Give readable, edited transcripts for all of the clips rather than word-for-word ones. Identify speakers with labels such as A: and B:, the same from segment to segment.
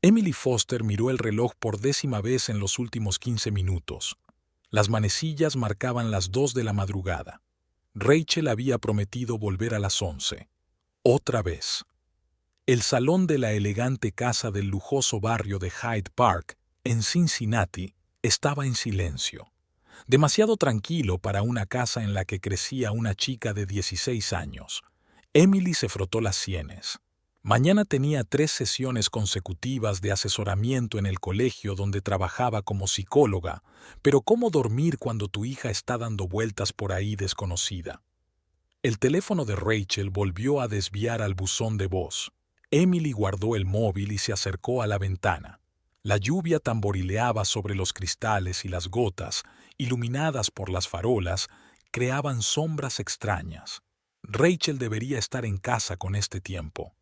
A: Emily Foster miró el reloj por 10ª vez en los últimos 15 minutos. Las manecillas marcaban las 2 de la madrugada. Rachel había prometido volver a las 11. Otra vez. El salón de la elegante casa del lujoso barrio de Hyde Park, en Cincinnati, estaba en silencio. Demasiado tranquilo para una casa en la que crecía una chica de 16 años. Emily se frotó las sienes. Mañana tenía 3 sesiones consecutivas de asesoramiento en el colegio donde trabajaba como psicóloga, pero ¿cómo dormir cuando tu hija está dando vueltas por ahí desconocida? El teléfono de Rachel volvió a desviar al buzón de voz. Emily guardó el móvil y se acercó a la ventana. La lluvia tamborileaba sobre los cristales y las gotas, iluminadas por las farolas, creaban sombras extrañas. Rachel debería estar en casa con este tiempo.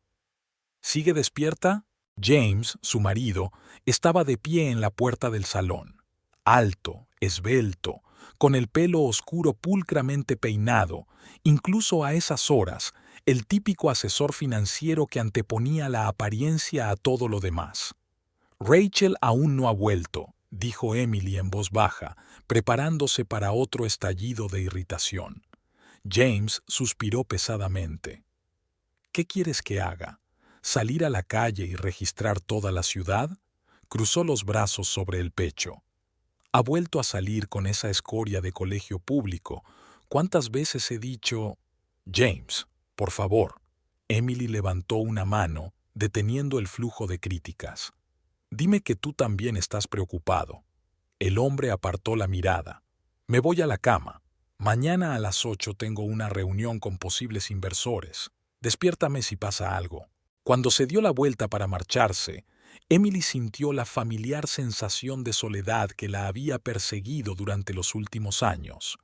A: ¿Sigue despierta? James, su marido, estaba de pie en la puerta del salón. Alto, esbelto, con el pelo oscuro pulcramente peinado, incluso a esas horas, el típico asesor financiero que anteponía la apariencia a todo lo demás. Rachel aún no ha vuelto, dijo Emily en voz baja, preparándose para otro estallido de irritación. James suspiró pesadamente. ¿Qué quieres que haga? ¿Salir a la calle y registrar toda la ciudad? Cruzó los brazos sobre el pecho. Ha vuelto a salir con esa escoria de colegio público. ¿Cuántas veces he dicho... James, por favor. Emily levantó una mano, deteniendo el flujo de críticas. Dime que tú también estás preocupado. El hombre apartó la mirada. Me voy a la cama. Mañana a las 8 tengo una reunión con posibles inversores. Despiértame si pasa algo. Cuando se dio la vuelta para marcharse, Emily sintió la familiar sensación de soledad que la había perseguido durante los últimos años.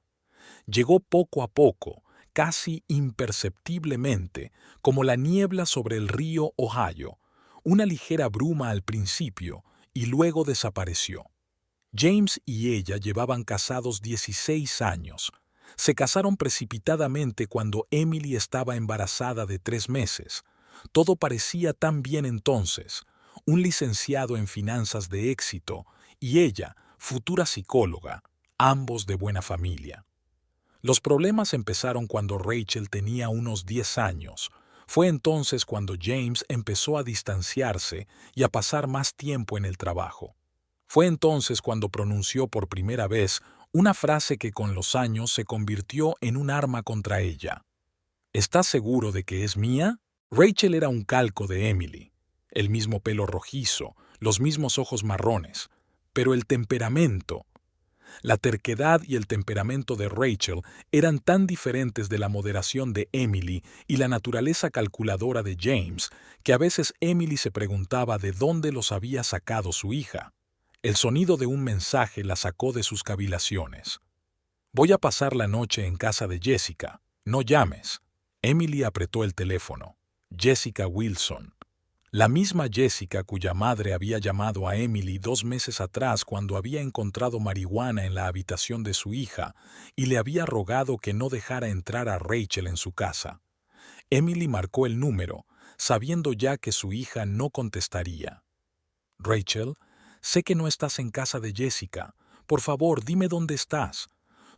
A: Llegó poco a poco, casi imperceptiblemente, como la niebla sobre el río Ohio, una ligera bruma al principio y luego desapareció. James y ella llevaban casados 16 años. Se casaron precipitadamente cuando Emily estaba embarazada de 3 meses. Todo parecía tan bien entonces. Un licenciado en finanzas de éxito y ella, futura psicóloga, ambos de buena familia. Los problemas empezaron cuando Rachel tenía unos 10 años. Fue entonces cuando James empezó a distanciarse y a pasar más tiempo en el trabajo. Fue entonces cuando pronunció por primera vez una frase que con los años se convirtió en un arma contra ella. ¿Estás seguro de que es mía? Rachel era un calco de Emily. El mismo pelo rojizo, los mismos ojos marrones. Pero el temperamento... La terquedad y el temperamento de Rachel eran tan diferentes de la moderación de Emily y la naturaleza calculadora de James que a veces Emily se preguntaba de dónde los había sacado su hija. El sonido de un mensaje la sacó de sus cavilaciones. Voy a pasar la noche en casa de Jessica. No llames. Emily apretó el teléfono. Jessica Wilson. La misma Jessica cuya madre había llamado a Emily 2 meses atrás cuando había encontrado marihuana en la habitación de su hija y le había rogado que no dejara entrar a Rachel en su casa. Emily marcó el número, sabiendo ya que su hija no contestaría. Rachel, sé que no estás en casa de Jessica. Por favor, dime dónde estás.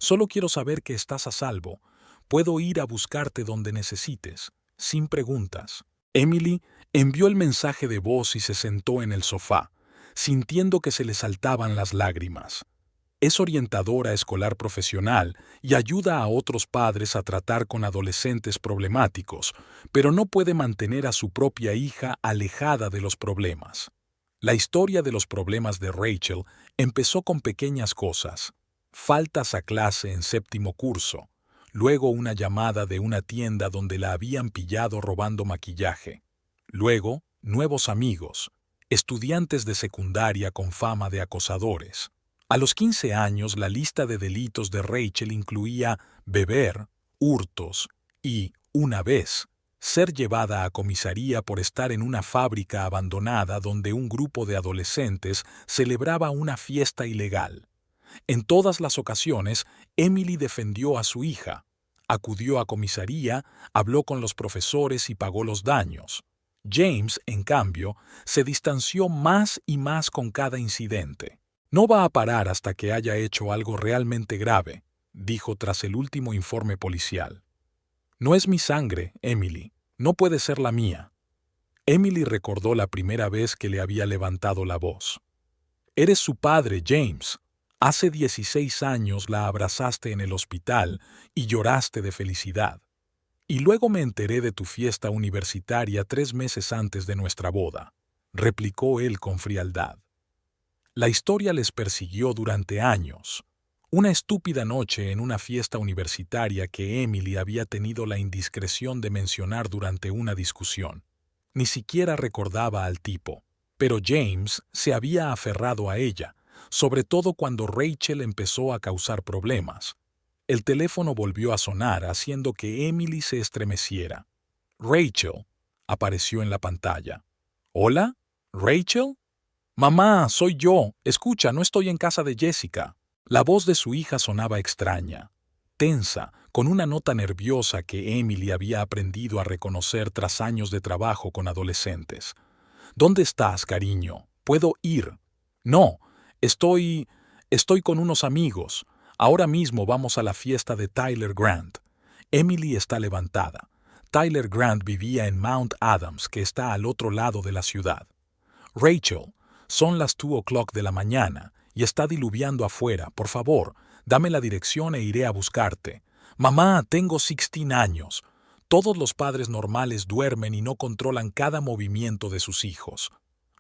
A: Solo quiero saber que estás a salvo. Puedo ir a buscarte donde necesites, sin preguntas. Emily envió el mensaje de voz y se sentó en el sofá, sintiendo que se le saltaban las lágrimas. Es orientadora escolar profesional y ayuda a otros padres a tratar con adolescentes problemáticos, pero no puede mantener a su propia hija alejada de los problemas. La historia de los problemas de Rachel empezó con pequeñas cosas. Faltas a clase en 7º curso, luego una llamada de una tienda donde la habían pillado robando maquillaje. Luego, nuevos amigos, estudiantes de secundaria con fama de acosadores. A los 15 años, la lista de delitos de Rachel incluía beber, hurtos y, una vez, ser llevada a comisaría por estar en una fábrica abandonada donde un grupo de adolescentes celebraba una fiesta ilegal. En todas las ocasiones, Emily defendió a su hija. Acudió a comisaría, habló con los profesores y pagó los daños. James, en cambio, se distanció más y más con cada incidente. No va a parar hasta que haya hecho algo realmente grave, dijo tras el último informe policial. No es mi sangre, Emily. No puede ser la mía. Emily recordó la primera vez que le había levantado la voz. Eres su padre, James. Hace 16 años la abrazaste en el hospital y lloraste de felicidad. Y luego me enteré de tu fiesta universitaria 3 meses antes de nuestra boda, replicó él con frialdad. La historia les persiguió durante años. Una estúpida noche en una fiesta universitaria que Emily había tenido la indiscreción de mencionar durante una discusión. Ni siquiera recordaba al tipo, pero James se había aferrado a ella, sobre todo cuando Rachel empezó a causar problemas. El teléfono volvió a sonar, haciendo que Emily se estremeciera. Rachel apareció en la pantalla. ¿Hola? ¿Rachel? Mamá, soy yo. Escucha, no estoy en casa de Jessica. La voz de su hija sonaba extraña, tensa, con una nota nerviosa que Emily había aprendido a reconocer tras años de trabajo con adolescentes. ¿Dónde estás, cariño? ¿Puedo ir? No, estoy con unos amigos. Ahora mismo vamos a la fiesta de Tyler Grant. Emily está levantada. Tyler Grant vivía en Mount Adams, que está al otro lado de la ciudad. Rachel, son las 2 o'clock de la mañana y está diluviando afuera. Por favor, dame la dirección e iré a buscarte. Mamá, tengo 16 años. Todos los padres normales duermen y no controlan cada movimiento de sus hijos.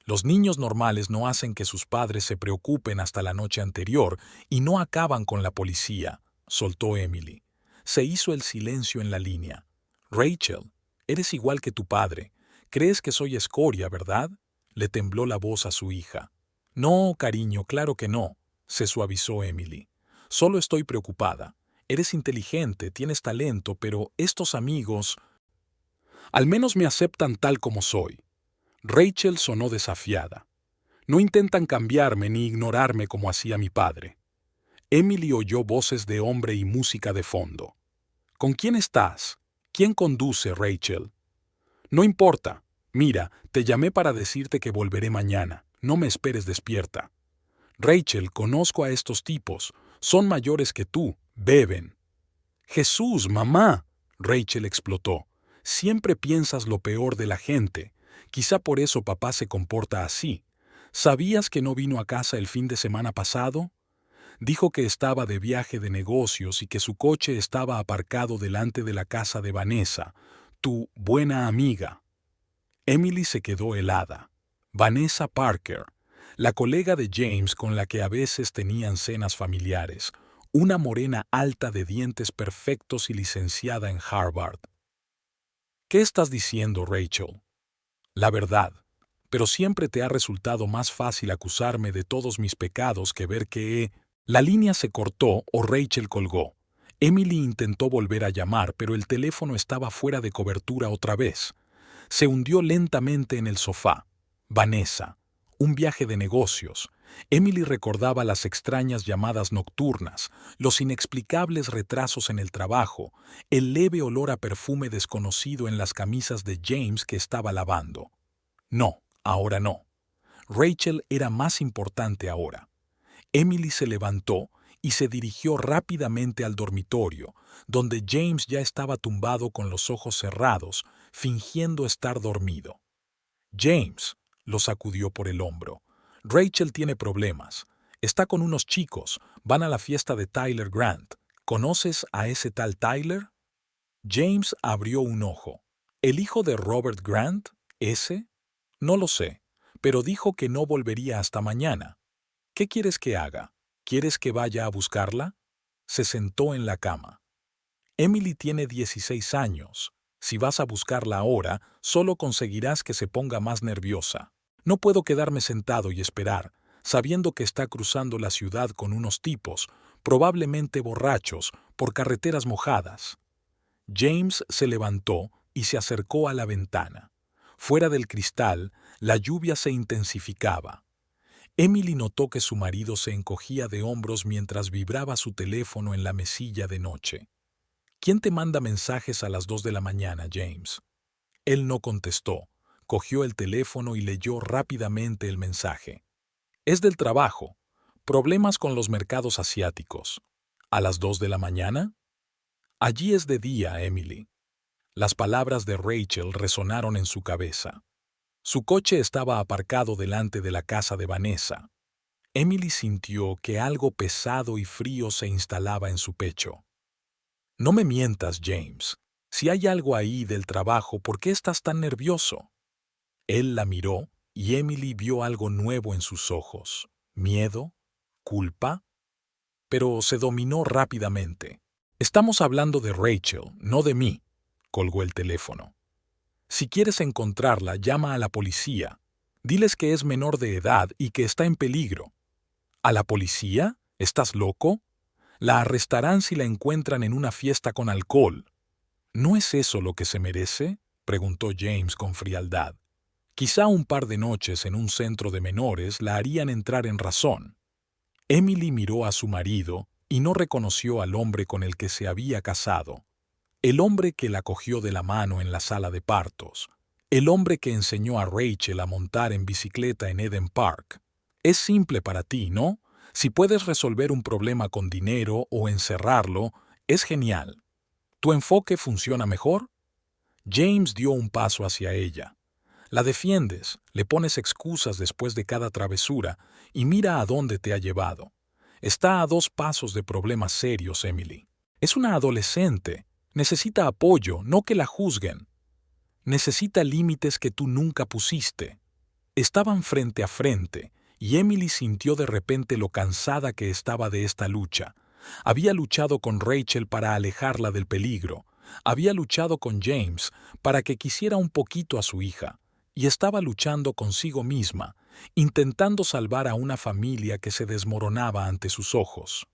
A: Los niños normales no hacen que sus padres se preocupen hasta la noche anterior y no acaban con la policía, soltó Emily. Se hizo el silencio en la línea. Rachel, eres igual que tu padre. Crees que soy escoria, ¿verdad? Le tembló la voz a su hija. No, cariño, claro que no, se suavizó Emily. Solo estoy preocupada. Eres inteligente, tienes talento, pero estos amigos al menos me aceptan tal como soy. Rachel sonó desafiada. No intentan cambiarme ni ignorarme como hacía mi padre. Emily oyó voces de hombre y música de fondo. ¿Con quién estás? ¿Quién conduce, Rachel? No importa. Mira, te llamé para decirte que volveré mañana. No me esperes despierta. Rachel, conozco a estos tipos. Son mayores que tú. Beben. Jesús, mamá. Rachel explotó. Siempre piensas lo peor de la gente. Quizá por eso papá se comporta así. ¿Sabías que no vino a casa el fin de semana pasado? Dijo que estaba de viaje de negocios y que su coche estaba aparcado delante de la casa de Vanessa, tu buena amiga. Emily se quedó helada. Vanessa Parker, la colega de James con la que a veces tenían cenas familiares, una morena alta de dientes perfectos y licenciada en Harvard. ¿Qué estás diciendo, Rachel? La verdad, pero siempre te ha resultado más fácil acusarme de todos mis pecados que ver que... La línea se cortó o Rachel colgó. Emily intentó volver a llamar, pero el teléfono estaba fuera de cobertura otra vez. Se hundió lentamente en el sofá. Vanessa. Un viaje de negocios. Emily recordaba las extrañas llamadas nocturnas, los inexplicables retrasos en el trabajo, el leve olor a perfume desconocido en las camisas de James que estaba lavando. No, ahora no. Rachel era más importante ahora. Emily se levantó y se dirigió rápidamente al dormitorio, donde James ya estaba tumbado con los ojos cerrados, fingiendo estar dormido. James, lo sacudió por el hombro. Rachel tiene problemas. Está con unos chicos, van a la fiesta de Tyler Grant. ¿Conoces a ese tal Tyler? James abrió un ojo. ¿El hijo de Robert Grant? ¿Ese? No lo sé, pero dijo que no volvería hasta mañana. ¿Qué quieres que haga? ¿Quieres que vaya a buscarla? Se sentó en la cama. Emily tiene 16 años. Si vas a buscarla ahora, solo conseguirás que se ponga más nerviosa. No puedo quedarme sentado y esperar, sabiendo que está cruzando la ciudad con unos tipos, probablemente borrachos, por carreteras mojadas. James se levantó y se acercó a la ventana. Fuera del cristal, la lluvia se intensificaba. Emily notó que su marido se encogía de hombros mientras vibraba su teléfono en la mesilla de noche. ¿Quién te manda mensajes a las 2 de la mañana, James? Él no contestó, cogió el teléfono y leyó rápidamente el mensaje. Es del trabajo. Problemas con los mercados asiáticos. ¿A las 2 de la mañana? Allí es de día, Emily. Las palabras de Rachel resonaron en su cabeza. Su coche estaba aparcado delante de la casa de Vanessa. Emily sintió que algo pesado y frío se instalaba en su pecho. No me mientas, James. Si hay algo ahí del trabajo, ¿por qué estás tan nervioso? Él la miró y Emily vio algo nuevo en sus ojos. ¿Miedo? ¿Culpa? Pero se dominó rápidamente. Estamos hablando de Rachel, no de mí, colgó el teléfono. Si quieres encontrarla, llama a la policía. Diles que es menor de edad y que está en peligro. ¿A la policía? ¿Estás loco? La arrestarán si la encuentran en una fiesta con alcohol. ¿No es eso lo que se merece?, preguntó James con frialdad. Quizá un par de noches en un centro de menores la harían entrar en razón. Emily miró a su marido y no reconoció al hombre con el que se había casado. El hombre que la cogió de la mano en la sala de partos. El hombre que enseñó a Rachel a montar en bicicleta en Eden Park. Es simple para ti, ¿no? Si puedes resolver un problema con dinero o encerrarlo, es genial. ¿Tu enfoque funciona mejor? James dio un paso hacia ella. La defiendes, le pones excusas después de cada travesura y mira a dónde te ha llevado. Está a 2 pasos de problemas serios, Emily. Es una adolescente. Necesita apoyo, no que la juzguen. Necesita límites que tú nunca pusiste. Estaban frente a frente, y Emily sintió de repente lo cansada que estaba de esta lucha. Había luchado con Rachel para alejarla del peligro. Había luchado con James para que quisiera un poquito a su hija. Y estaba luchando consigo misma, intentando salvar a una familia que se desmoronaba ante sus ojos.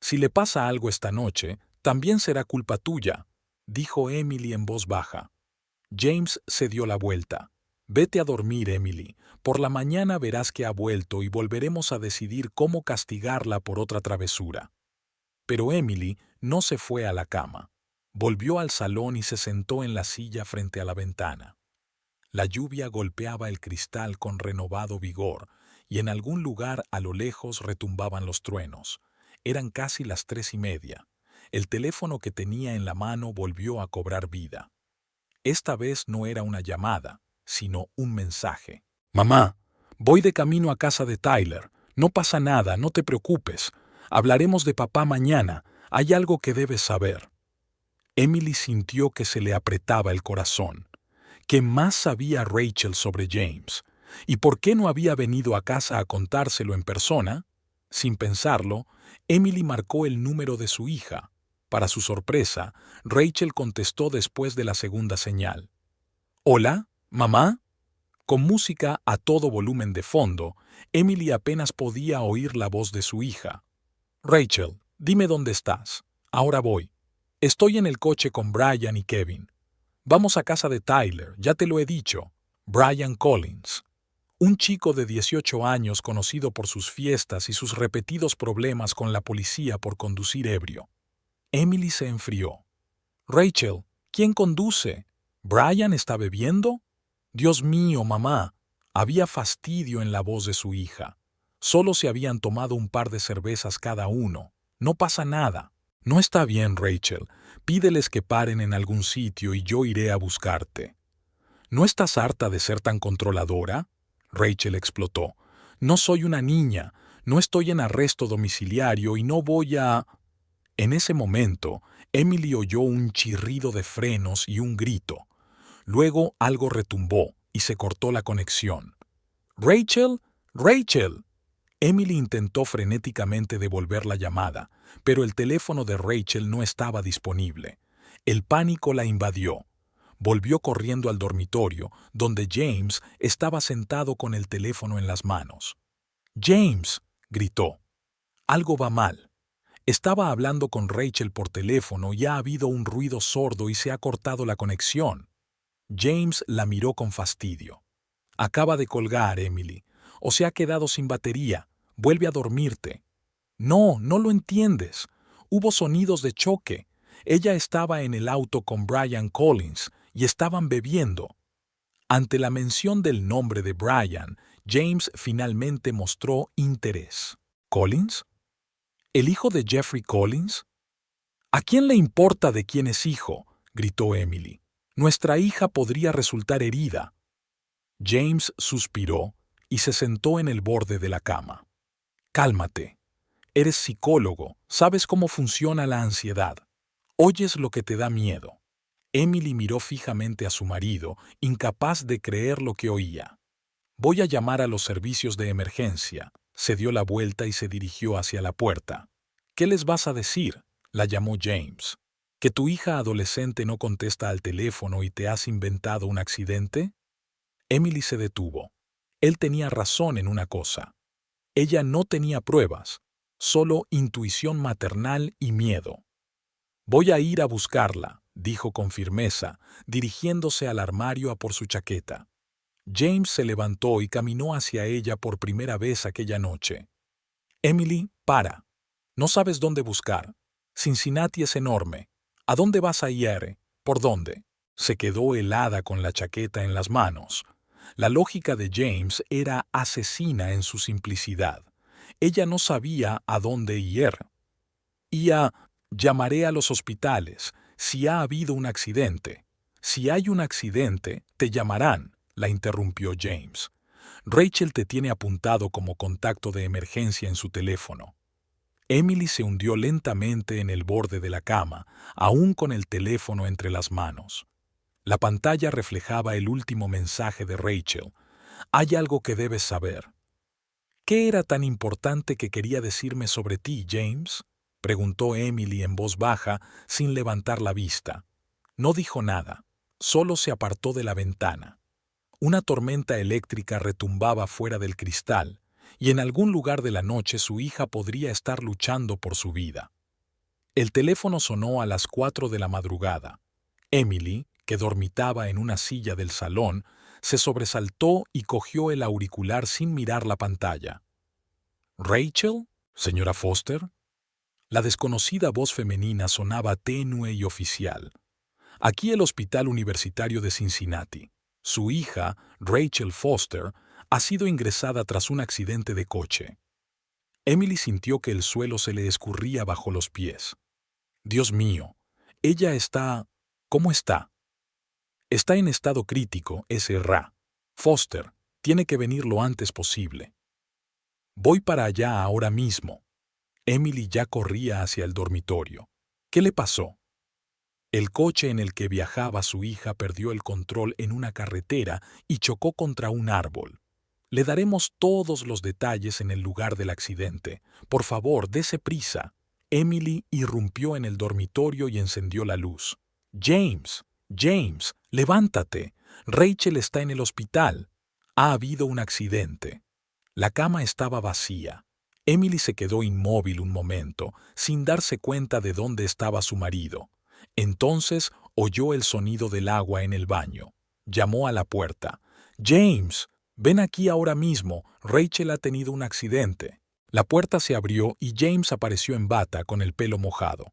A: Si le pasa algo esta noche, también será culpa tuya, dijo Emily en voz baja. James se dio la vuelta. Vete a dormir, Emily. Por la mañana verás que ha vuelto y volveremos a decidir cómo castigarla por otra travesura. Pero Emily no se fue a la cama. Volvió al salón y se sentó en la silla frente a la ventana. La lluvia golpeaba el cristal con renovado vigor, y en algún lugar a lo lejos retumbaban los truenos. Eran casi las 3:30. El teléfono que tenía en la mano volvió a cobrar vida. Esta vez no era una llamada, sino un mensaje. Mamá, voy de camino a casa de Tyler. No pasa nada, no te preocupes. Hablaremos de papá mañana. Hay algo que debes saber. Emily sintió que se le apretaba el corazón. ¿Qué más sabía Rachel sobre James? ¿Y por qué no había venido a casa a contárselo en persona? Sin pensarlo, Emily marcó el número de su hija. Para su sorpresa, Rachel contestó después de la segunda señal. «¿Hola, mamá?» Con música a todo volumen de fondo, Emily apenas podía oír la voz de su hija. «Rachel, dime dónde estás. Ahora voy. Estoy en el coche con Brian y Kevin. Vamos a casa de Tyler, ya te lo he dicho. Brian Collins. Un chico de 18 años conocido por sus fiestas y sus repetidos problemas con la policía por conducir ebrio». Emily se enfrió. «Rachel, ¿quién conduce? ¿Brian está bebiendo?» «Dios mío, mamá». Había fastidio en la voz de su hija. Solo se habían tomado un par de cervezas cada uno. No pasa nada. «No está bien, Rachel. Pídeles que paren en algún sitio y yo iré a buscarte». «¿No estás harta de ser tan controladora?», Rachel explotó. «No soy una niña. No estoy en arresto domiciliario y no voy a...» En ese momento, Emily oyó un chirrido de frenos y un grito. Luego algo retumbó y se cortó la conexión. «¡Rachel! ¡Rachel!». Emily intentó frenéticamente devolver la llamada, pero el teléfono de Rachel no estaba disponible. El pánico la invadió. Volvió corriendo al dormitorio, donde James estaba sentado con el teléfono en las manos. «¡James!», gritó. «Algo va mal. Estaba hablando con Rachel por teléfono y ha habido un ruido sordo y se ha cortado la conexión». James la miró con fastidio. «Acaba de colgar, Emily. O se ha quedado sin batería. Vuelve a dormirte». «No, no lo entiendes. Hubo sonidos de choque. Ella estaba en el auto con Brian Collins y estaban bebiendo». Ante la mención del nombre de Brian, James finalmente mostró interés. ¿Collins? ¿El hijo de Jeffrey Collins? ¿A quién le importa de quién es hijo?, gritó Emily. Nuestra hija podría resultar herida. James suspiró y se sentó en el borde de la cama. Cálmate. Eres psicólogo, sabes cómo funciona la ansiedad. Oyes lo que te da miedo. Emily miró fijamente a su marido, incapaz de creer lo que oía. Voy a llamar a los servicios de emergencia. Se dio la vuelta y se dirigió hacia la puerta. ¿Qué les vas a decir?, la llamó James. ¿Que tu hija adolescente no contesta al teléfono y te has inventado un accidente? Emily se detuvo. Él tenía razón en una cosa. Ella no tenía pruebas, solo intuición maternal y miedo. Voy a ir a buscarla, dijo con firmeza, dirigiéndose al armario a por su chaqueta. James se levantó y caminó hacia ella por primera vez aquella noche. Emily, para. No sabes dónde buscar. Cincinnati es enorme. ¿A dónde vas a ir? ¿Por dónde? Se quedó helada con la chaqueta en las manos. La lógica de James era asesina en su simplicidad. Ella no sabía a dónde ir. Llamaré a los hospitales si ha habido un accidente. Si hay un accidente, te llamarán, la interrumpió James. Rachel te tiene apuntado como contacto de emergencia en su teléfono. Emily se hundió lentamente en el borde de la cama, aún con el teléfono entre las manos. La pantalla reflejaba el último mensaje de Rachel. Hay algo que debes saber. ¿Qué era tan importante que quería decirme sobre ti, James?, preguntó Emily en voz baja, sin levantar la vista. No dijo nada, solo se apartó de la ventana. Una tormenta eléctrica retumbaba fuera del cristal, y en algún lugar de la noche su hija podría estar luchando por su vida. El teléfono sonó a las 4 de la madrugada. Emily, que dormitaba en una silla del salón, se sobresaltó y cogió el auricular sin mirar la pantalla. ¿Rachel? ¿Señora Foster? La desconocida voz femenina sonaba tenue y oficial. Aquí el Hospital Universitario de Cincinnati. Su hija, Rachel Foster, ha sido ingresada tras un accidente de coche. Emily sintió que el suelo se le escurría bajo los pies. Dios mío, ella está... ¿Cómo está? Está en estado crítico, S.R.A. Foster, tiene que venir lo antes posible. Voy para allá ahora mismo. Emily ya corría hacia el dormitorio. ¿Qué le pasó? El coche en el que viajaba su hija perdió el control en una carretera y chocó contra un árbol. Le daremos todos los detalles en el lugar del accidente. Por favor, dése prisa. Emily irrumpió en el dormitorio y encendió la luz. James, James, levántate. Rachel está en el hospital. Ha habido un accidente. La cama estaba vacía. Emily se quedó inmóvil un momento, sin darse cuenta de dónde estaba su marido. Entonces oyó el sonido del agua en el baño. Llamó a la puerta. «James, ven aquí ahora mismo. Rachel ha tenido un accidente». La puerta se abrió y James apareció en bata con el pelo mojado.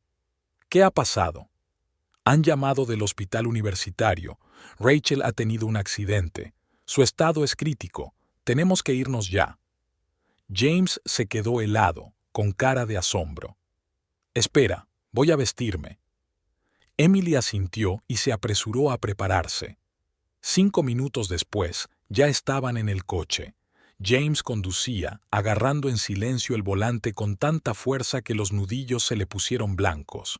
A: «¿Qué ha pasado?» «Han llamado del hospital universitario. Rachel ha tenido un accidente. Su estado es crítico. Tenemos que irnos ya». James se quedó helado, con cara de asombro. «Espera, voy a vestirme». Emily asintió y se apresuró a prepararse. 5 minutos después, ya estaban en el coche. James conducía, agarrando en silencio el volante con tanta fuerza que los nudillos se le pusieron blancos.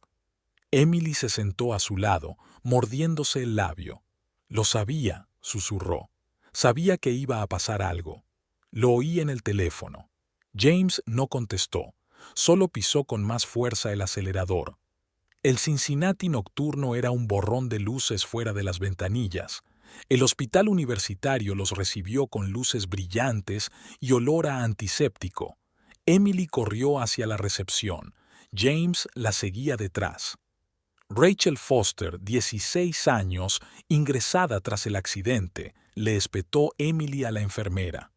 A: Emily se sentó a su lado, mordiéndose el labio. «Lo sabía», susurró. «Sabía que iba a pasar algo». Lo oí en el teléfono. James no contestó, solo pisó con más fuerza el acelerador. El Cincinnati nocturno era un borrón de luces fuera de las ventanillas. El hospital universitario los recibió con luces brillantes y olor a antiséptico. Emily corrió hacia la recepción. James la seguía detrás. Rachel Foster, 16 años, ingresada tras el accidente, le espetó Emily a la enfermera.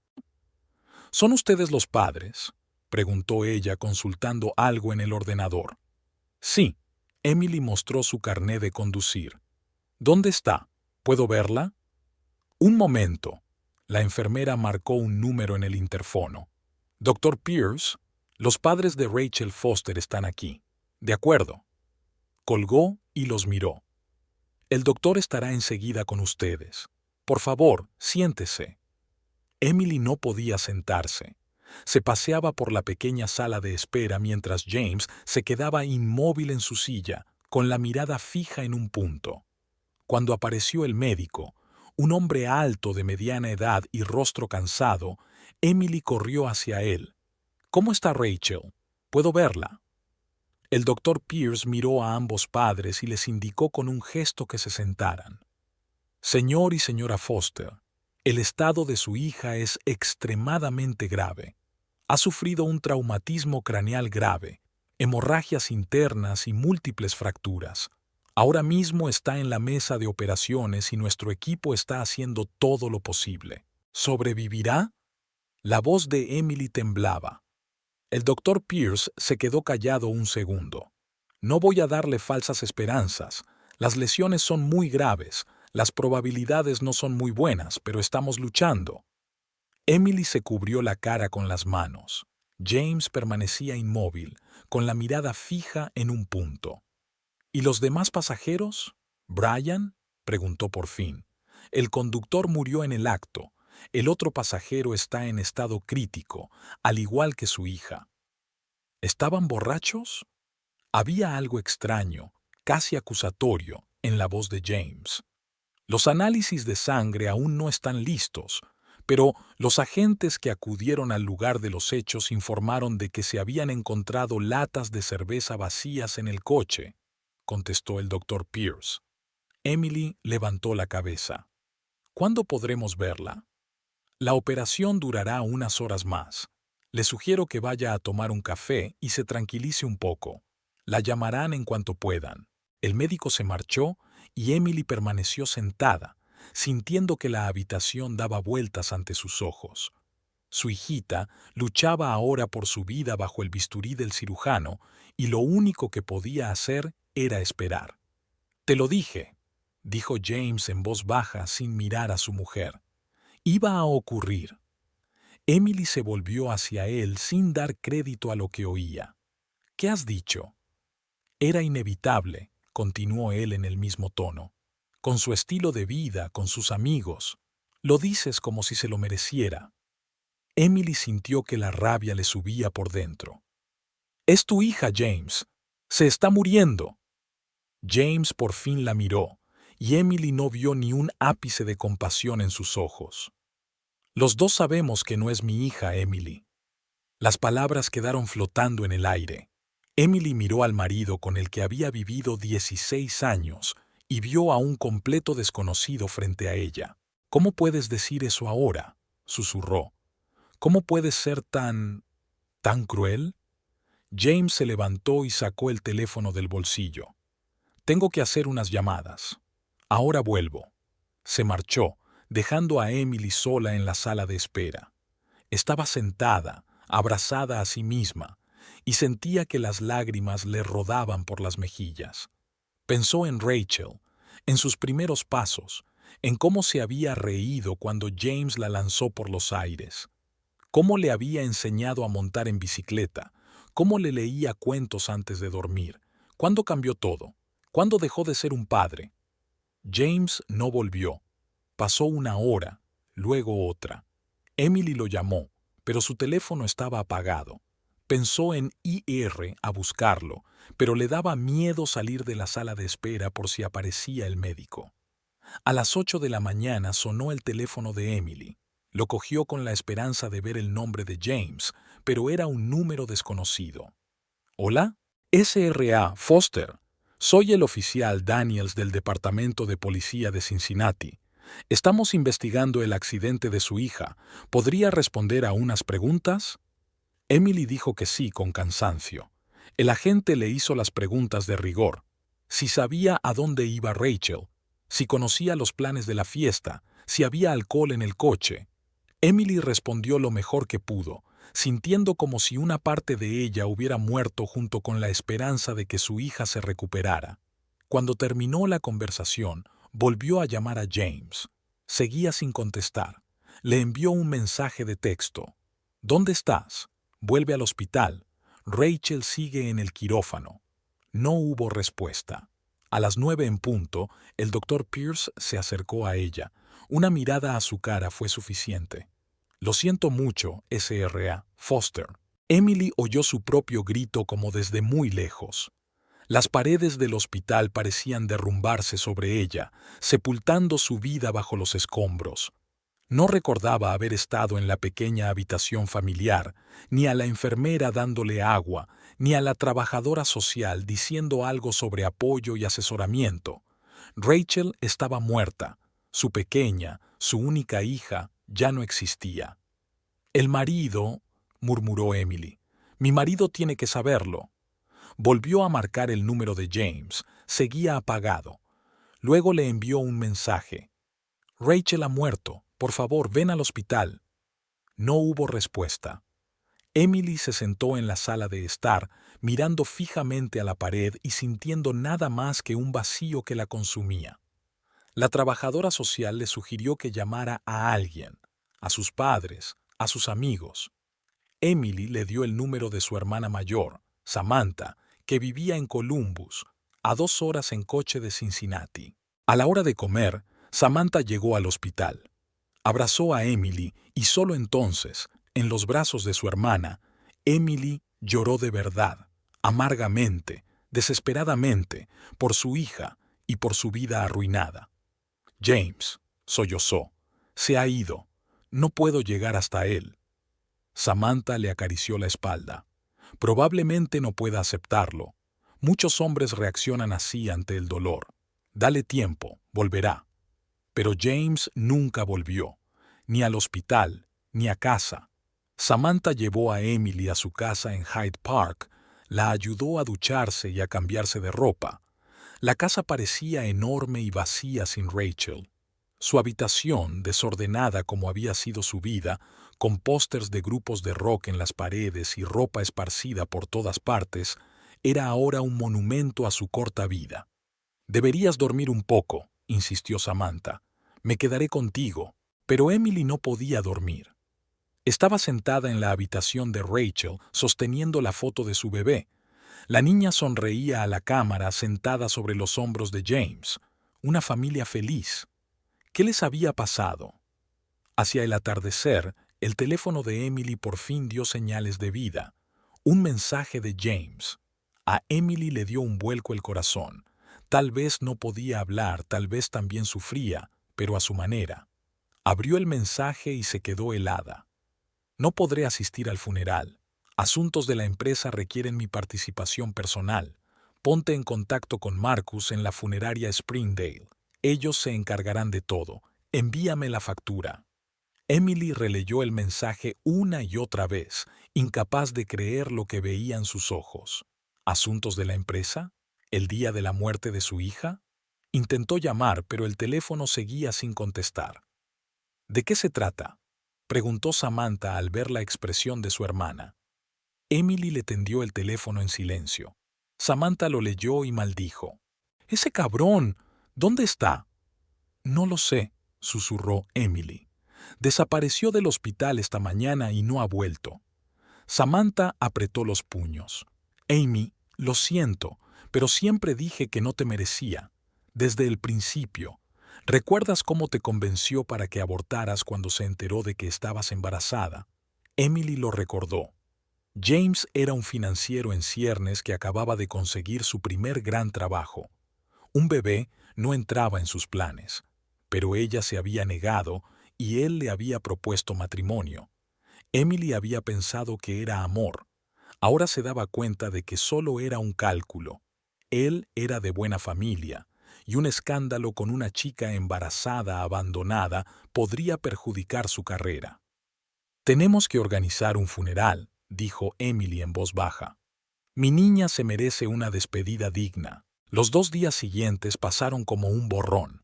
A: ¿Son ustedes los padres?, preguntó ella consultando algo en el ordenador. Sí. Emily mostró su carné de conducir. ¿Dónde está? ¿Puedo verla? Un momento. La enfermera marcó un número en el interfono. Doctor Pierce, los padres de Rachel Foster están aquí. De acuerdo. Colgó y los miró. El doctor estará enseguida con ustedes. Por favor, siéntese. Emily no podía sentarse. Se paseaba por la pequeña sala de espera mientras James se quedaba inmóvil en su silla, con la mirada fija en un punto. Cuando apareció el médico, un hombre alto de mediana edad y rostro cansado, Emily corrió hacia él. «¿Cómo está Rachel? ¿Puedo verla?» El doctor Pierce miró a ambos padres y les indicó con un gesto que se sentaran. «Señor y señora Foster, el estado de su hija es extremadamente grave. Ha sufrido un traumatismo craneal grave, hemorragias internas y múltiples fracturas. Ahora mismo está en la mesa de operaciones y nuestro equipo está haciendo todo lo posible. ¿Sobrevivirá?» La voz de Emily temblaba. El doctor Pierce se quedó callado un segundo. «No voy a darle falsas esperanzas. Las lesiones son muy graves. Las probabilidades no son muy buenas, pero estamos luchando». Emily se cubrió la cara con las manos. James permanecía inmóvil, con la mirada fija en un punto. «¿Y los demás pasajeros? ¿Brian?», preguntó por fin. «El conductor murió en el acto. El otro pasajero está en estado crítico, al igual que su hija». ¿Estaban borrachos? Había algo extraño, casi acusatorio, en la voz de James. Los análisis de sangre aún no están listos, pero los agentes que acudieron al lugar de los hechos informaron de que se habían encontrado latas de cerveza vacías en el coche, contestó el doctor Pierce. Emily levantó la cabeza. ¿Cuándo podremos verla? La operación durará unas horas más. Le sugiero que vaya a tomar un café y se tranquilice un poco. La llamarán en cuanto puedan. El médico se marchó y Emily permaneció sentada, sintiendo que la habitación daba vueltas ante sus ojos. Su hijita luchaba ahora por su vida bajo el bisturí del cirujano y lo único que podía hacer era esperar. «Te lo dije», dijo James en voz baja sin mirar a su mujer. Iba a ocurrir. Emily se volvió hacia él sin dar crédito a lo que oía. «¿Qué has dicho?» «Era inevitable», continuó él en el mismo tono. «Con su estilo de vida, con sus amigos. Lo dices como si se lo mereciera». Emily sintió que la rabia le subía por dentro. «Es tu hija, James. Se está muriendo». James por fin la miró, y Emily no vio ni un ápice de compasión en sus ojos. «Los dos sabemos que no es mi hija, Emily». Las palabras quedaron flotando en el aire. Emily miró al marido con el que había vivido 16 años y vio a un completo desconocido frente a ella. «¿Cómo puedes decir eso ahora?», susurró. «¿Cómo puedes ser tan cruel?» James se levantó y sacó el teléfono del bolsillo. «Tengo que hacer unas llamadas. Ahora vuelvo». Se marchó, dejando a Emily sola en la sala de espera. Estaba sentada, abrazada a sí misma, y sentía que las lágrimas le rodaban por las mejillas. Pensó en Rachel, en sus primeros pasos, en cómo se había reído cuando James la lanzó por los aires, cómo le había enseñado a montar en bicicleta, cómo le leía cuentos antes de dormir. ¿Cuándo cambió todo? ¿Cuándo dejó de ser un padre? James no volvió. Pasó una hora, luego otra. Emily lo llamó, pero su teléfono estaba apagado. Pensó en ir a buscarlo, pero le daba miedo salir de la sala de espera por si aparecía el médico. A las 8 de la mañana sonó el teléfono de Emily. Lo cogió con la esperanza de ver el nombre de James, pero era un número desconocido. «¿Hola? SRA, Foster. Soy el oficial Daniels del Departamento de Policía de Cincinnati. Estamos investigando el accidente de su hija. ¿Podría responder a unas preguntas?» Emily dijo que sí con cansancio. El agente le hizo las preguntas de rigor. Si sabía a dónde iba Rachel, si conocía los planes de la fiesta, si había alcohol en el coche. Emily respondió lo mejor que pudo, sintiendo como si una parte de ella hubiera muerto junto con la esperanza de que su hija se recuperara. Cuando terminó la conversación, volvió a llamar a James. Seguía sin contestar. Le envió un mensaje de texto. ¿Dónde estás? Vuelve al hospital. Rachel sigue en el quirófano. No hubo respuesta. A las 9 en punto, el doctor Pierce se acercó a ella. Una mirada a su cara fue suficiente. Lo siento mucho, Sra. Foster. Emily oyó su propio grito como desde muy lejos. Las paredes del hospital parecían derrumbarse sobre ella, sepultando su vida bajo los escombros. No recordaba haber estado en la pequeña habitación familiar, ni a la enfermera dándole agua, ni a la trabajadora social diciendo algo sobre apoyo y asesoramiento. Rachel estaba muerta. Su pequeña, su única hija, ya no existía. «El marido», murmuró Emily. «Mi marido tiene que saberlo». Volvió a marcar el número de James. Seguía apagado. Luego le envió un mensaje. «Rachel ha muerto. Por favor, ven al hospital». No hubo respuesta. Emily se sentó en la sala de estar, mirando fijamente a la pared y sintiendo nada más que un vacío que la consumía. La trabajadora social le sugirió que llamara a alguien, a sus padres, a sus amigos. Emily le dio el número de su hermana mayor, Samantha, que vivía en Columbus, a 2 horas en coche de Cincinnati. A la hora de comer, Samantha llegó al hospital. Abrazó a Emily y solo entonces, en los brazos de su hermana, Emily lloró de verdad, amargamente, desesperadamente, por su hija y por su vida arruinada. «James», sollozó, «se ha ido. No puedo llegar hasta él». Samantha le acarició la espalda. «Probablemente no pueda aceptarlo. Muchos hombres reaccionan así ante el dolor. Dale tiempo, volverá». Pero James nunca volvió, ni al hospital, ni a casa. Samantha llevó a Emily a su casa en Hyde Park, la ayudó a ducharse y a cambiarse de ropa. La casa parecía enorme y vacía sin Rachel. Su habitación, desordenada como había sido su vida, con pósters de grupos de rock en las paredes y ropa esparcida por todas partes, era ahora un monumento a su corta vida. «Deberías dormir un poco», insistió Samantha. «Me quedaré contigo». Pero Emily no podía dormir. Estaba sentada en la habitación de Rachel, sosteniendo la foto de su bebé. La niña sonreía a la cámara sentada sobre los hombros de James. Una familia feliz. ¿Qué les había pasado? Hacia el atardecer, el teléfono de Emily por fin dio señales de vida. Un mensaje de James. A Emily le dio un vuelco el corazón. Tal vez no podía hablar, tal vez también sufría, pero a su manera. Abrió el mensaje y se quedó helada. «No podré asistir al funeral. Asuntos de la empresa requieren mi participación personal. Ponte en contacto con Marcus en la funeraria Springdale. Ellos se encargarán de todo. Envíame la factura». Emily releyó el mensaje una y otra vez, incapaz de creer lo que veía en sus ojos. ¿Asuntos de la empresa? ¿El día de la muerte de su hija? Intentó llamar, pero el teléfono seguía sin contestar. «¿De qué se trata?», preguntó Samantha al ver la expresión de su hermana. Emily le tendió el teléfono en silencio. Samantha lo leyó y maldijo. «¡Ese cabrón! ¿Dónde está?». «No lo sé», susurró Emily. «Desapareció del hospital esta mañana y no ha vuelto». Samantha apretó los puños. «Amy, lo siento, pero siempre dije que no te merecía. Desde el principio. ¿Recuerdas cómo te convenció para que abortaras cuando se enteró de que estabas embarazada?». Emily lo recordó. James era un financiero en ciernes que acababa de conseguir su primer gran trabajo. Un bebé no entraba en sus planes, pero ella se había negado y él le había propuesto matrimonio. Emily había pensado que era amor. Ahora se daba cuenta de que solo era un cálculo. Él era de buena familia, y un escándalo con una chica embarazada abandonada podría perjudicar su carrera. «Tenemos que organizar un funeral», dijo Emily en voz baja. «Mi niña se merece una despedida digna». Los 2 días siguientes pasaron como un borrón.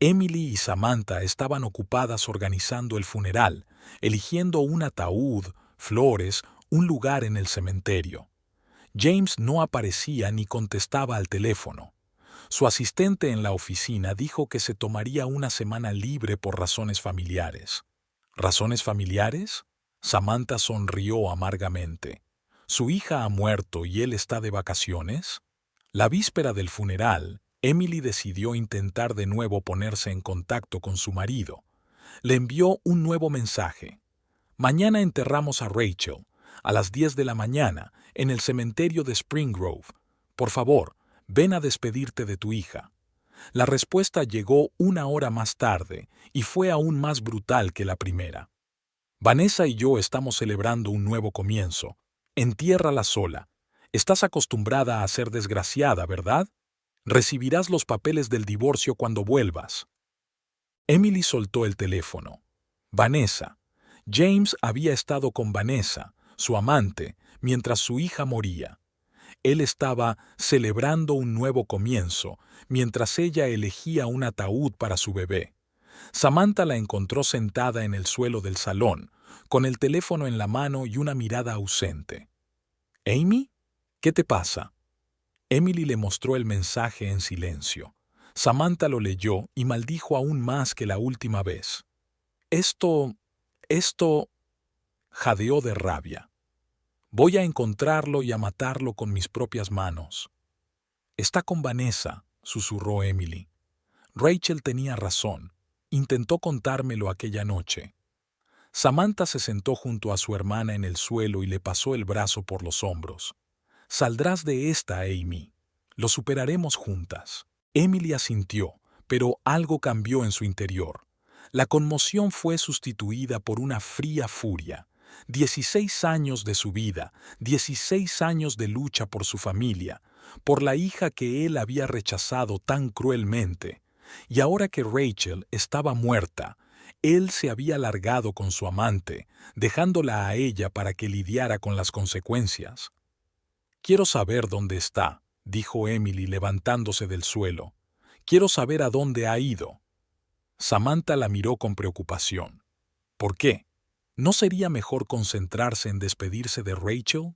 A: Emily y Samantha estaban ocupadas organizando el funeral, eligiendo un ataúd, flores, un lugar en el cementerio. James no aparecía ni contestaba al teléfono. Su asistente en la oficina dijo que se tomaría una semana libre por razones familiares. ¿Razones familiares? Samantha sonrió amargamente. ¿Su hija ha muerto y él está de vacaciones? La víspera del funeral, Emily decidió intentar de nuevo ponerse en contacto con su marido. Le envió un nuevo mensaje. Mañana enterramos a Rachel, a las 10 de la mañana, en el cementerio de Spring Grove. Por favor, ven a despedirte de tu hija. La respuesta llegó una hora más tarde y fue aún más brutal que la primera. Vanessa y yo estamos celebrando un nuevo comienzo. Entiérrala sola. Estás acostumbrada a ser desgraciada, ¿verdad? Recibirás los papeles del divorcio cuando vuelvas. Emily soltó el teléfono. Vanessa. James había estado con Vanessa, su amante, mientras su hija moría. Él estaba celebrando un nuevo comienzo, mientras ella elegía un ataúd para su bebé. Samantha la encontró sentada en el suelo del salón, con el teléfono en la mano y una mirada ausente. «¿Amy? ¿Qué te pasa?» Emily le mostró el mensaje en silencio. Samantha lo leyó y maldijo aún más que la última vez. Esto... jadeó de rabia. Voy a encontrarlo y a matarlo con mis propias manos. Está con Vanessa, susurró Emily. Rachel tenía razón. Intentó contármelo aquella noche. Samantha se sentó junto a su hermana en el suelo y le pasó el brazo por los hombros. Saldrás de esta, Amy. Lo superaremos juntas. Emily asintió, pero algo cambió en su interior. La conmoción fue sustituida por una fría furia. 16 años de su vida, 16 años de lucha por su familia, por la hija que él había rechazado tan cruelmente. Y ahora que Rachel estaba muerta, él se había largado con su amante, dejándola a ella para que lidiara con las consecuencias. «Quiero saber dónde está», dijo Emily levantándose del suelo. «Quiero saber a dónde ha ido». Samantha la miró con preocupación. «¿Por qué? ¿No sería mejor concentrarse en despedirse de Rachel?»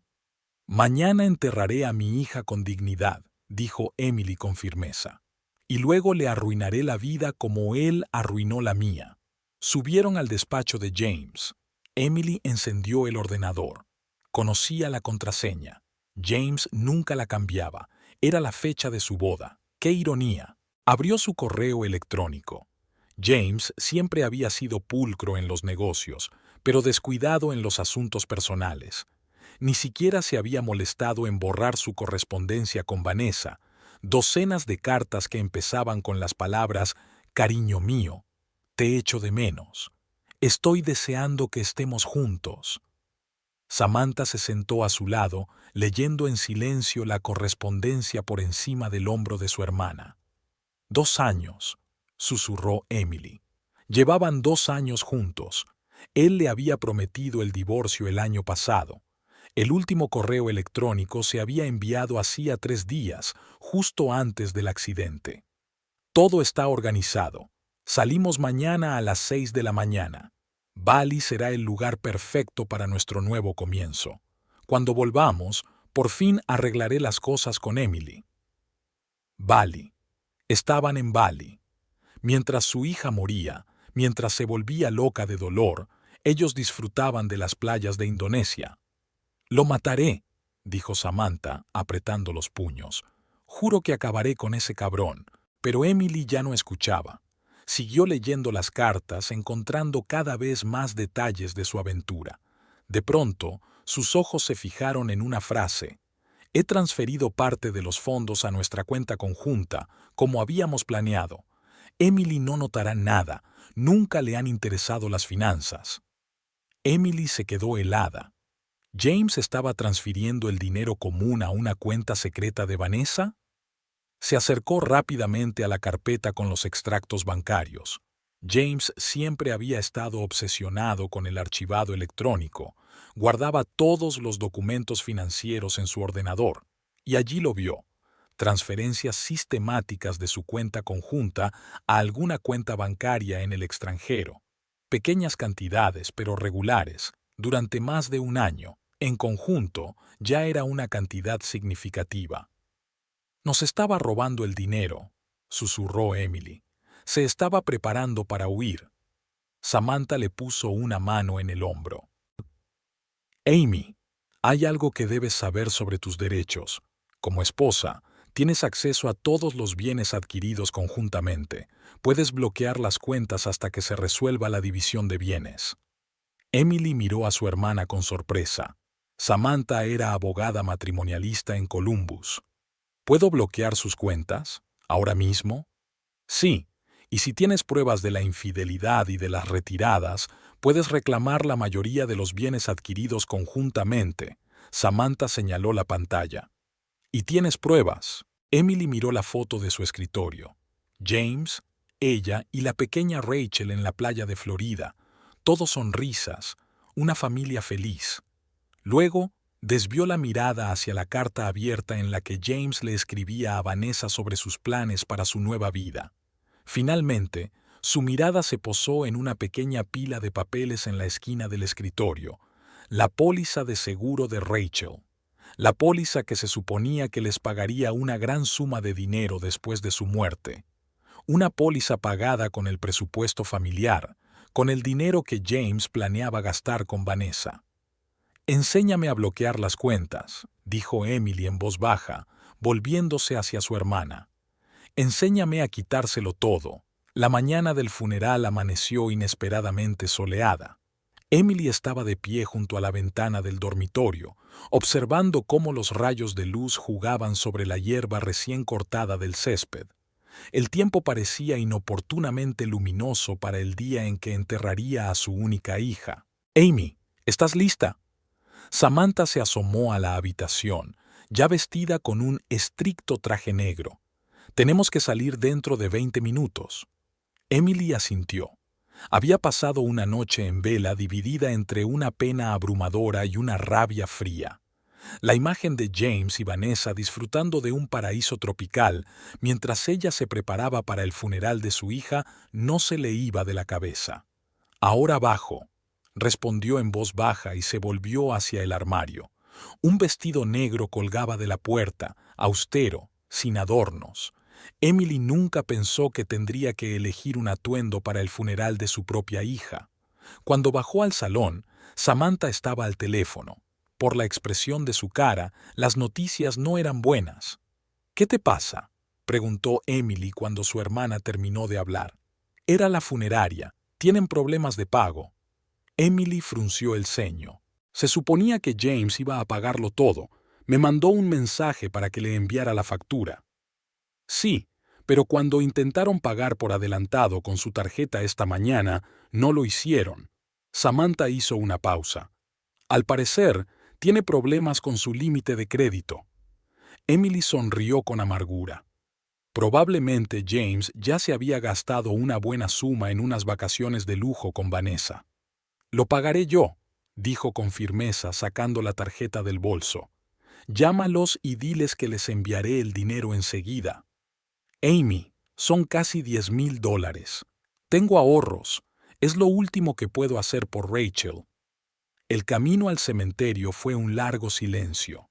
A: «Mañana enterraré a mi hija con dignidad», dijo Emily con firmeza. «Y luego le arruinaré la vida como él arruinó la mía». Subieron al despacho de James. Emily encendió el ordenador. Conocía la contraseña. James nunca la cambiaba. Era la fecha de su boda. ¡Qué ironía! Abrió su correo electrónico. James siempre había sido pulcro en los negocios, pero descuidado en los asuntos personales. Ni siquiera se había molestado en borrar su correspondencia con Vanessa, docenas de cartas que empezaban con las palabras «Cariño mío», «Te echo de menos», «Estoy deseando que estemos juntos». Samantha se sentó a su lado, leyendo en silencio la correspondencia por encima del hombro de su hermana. 2 años, susurró Emily. Llevaban 2 años juntos. Él le había prometido el divorcio el año pasado. El último correo electrónico se había enviado hacía 3 días, justo antes del accidente. Todo está organizado. Salimos mañana a las 6 de la mañana. Bali será el lugar perfecto para nuestro nuevo comienzo. Cuando volvamos, por fin arreglaré las cosas con Emily. Bali. Estaban en Bali. Mientras su hija moría, mientras se volvía loca de dolor, ellos disfrutaban de las playas de Indonesia. «Lo mataré», dijo Samantha, apretando los puños. «Juro que acabaré con ese cabrón». Pero Emily ya no escuchaba. Siguió leyendo las cartas, encontrando cada vez más detalles de su aventura. De pronto, sus ojos se fijaron en una frase. «He transferido parte de los fondos a nuestra cuenta conjunta, como habíamos planeado. Emily no notará nada, nunca le han interesado las finanzas». Emily se quedó helada. ¿James estaba transfiriendo el dinero común a una cuenta secreta de Vanessa? Se acercó rápidamente a la carpeta con los extractos bancarios. James siempre había estado obsesionado con el archivado electrónico. Guardaba todos los documentos financieros en su ordenador. Y allí lo vio. Transferencias sistemáticas de su cuenta conjunta a alguna cuenta bancaria en el extranjero. Pequeñas cantidades, pero regulares, durante más de 1 año. En conjunto, ya era una cantidad significativa. «Nos estaba robando el dinero», susurró Emily. Se estaba preparando para huir. Samantha le puso una mano en el hombro. Amy, hay algo que debes saber sobre tus derechos. Como esposa, tienes acceso a todos los bienes adquiridos conjuntamente. Puedes bloquear las cuentas hasta que se resuelva la división de bienes. Emily miró a su hermana con sorpresa. Samantha era abogada matrimonialista en Columbus. ¿Puedo bloquear sus cuentas? ¿Ahora mismo? Sí, y si tienes pruebas de la infidelidad y de las retiradas, puedes reclamar la mayoría de los bienes adquiridos conjuntamente. Samantha señaló la pantalla. ¿Y tienes pruebas? Emily miró la foto de su escritorio. James, ella y la pequeña Rachel en la playa de Florida. Todos sonrisas, una familia feliz. Luego, desvió la mirada hacia la carta abierta en la que James le escribía a Vanessa sobre sus planes para su nueva vida. Finalmente, su mirada se posó en una pequeña pila de papeles en la esquina del escritorio, la póliza de seguro de Rachel, la póliza que se suponía que les pagaría una gran suma de dinero después de su muerte, una póliza pagada con el presupuesto familiar, con el dinero que James planeaba gastar con Vanessa. «Enséñame a bloquear las cuentas», dijo Emily en voz baja, volviéndose hacia su hermana. «Enséñame a quitárselo todo». La mañana del funeral amaneció inesperadamente soleada. Emily estaba de pie junto a la ventana del dormitorio, observando cómo los rayos de luz jugaban sobre la hierba recién cortada del césped. El tiempo parecía inoportunamente luminoso para el día en que enterraría a su única hija. «Amy, ¿estás lista?» Samantha se asomó a la habitación, ya vestida con un estricto traje negro. «Tenemos que salir dentro de 20 minutos». Emily asintió. Había pasado una noche en vela dividida entre una pena abrumadora y una rabia fría. La imagen de James y Vanessa disfrutando de un paraíso tropical mientras ella se preparaba para el funeral de su hija no se le iba de la cabeza. «Ahora bajo», respondió en voz baja y se volvió hacia el armario. Un vestido negro colgaba de la puerta, austero, sin adornos. Emily nunca pensó que tendría que elegir un atuendo para el funeral de su propia hija. Cuando bajó al salón, Samantha estaba al teléfono. Por la expresión de su cara, las noticias no eran buenas. «¿Qué te pasa?», preguntó Emily cuando su hermana terminó de hablar. «Era la funeraria. Tienen problemas de pago». Emily frunció el ceño. «Se suponía que James iba a pagarlo todo. Me mandó un mensaje para que le enviara la factura». «Sí, pero cuando intentaron pagar por adelantado con su tarjeta esta mañana, no lo hicieron». Samantha hizo una pausa. «Al parecer, tiene problemas con su límite de crédito». Emily sonrió con amargura. Probablemente James ya se había gastado una buena suma en unas vacaciones de lujo con Vanessa. «Lo pagaré yo», dijo con firmeza sacando la tarjeta del bolso. «Llámalos y diles que les enviaré el dinero enseguida». «Amy, son casi $10,000. Tengo ahorros. Es lo último que puedo hacer por Rachel». El camino al cementerio fue un largo silencio.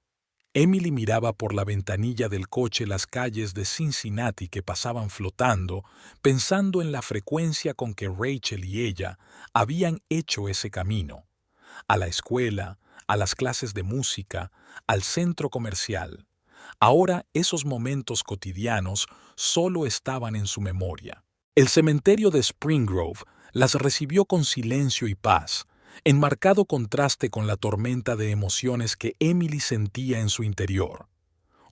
A: Emily miraba por la ventanilla del coche las calles de Cincinnati que pasaban flotando, pensando en la frecuencia con que Rachel y ella habían hecho ese camino. A la escuela, a las clases de música, al centro comercial. Ahora esos momentos cotidianos solo estaban en su memoria. El cementerio de Spring Grove las recibió con silencio y paz, en marcado contraste con la tormenta de emociones que Emily sentía en su interior.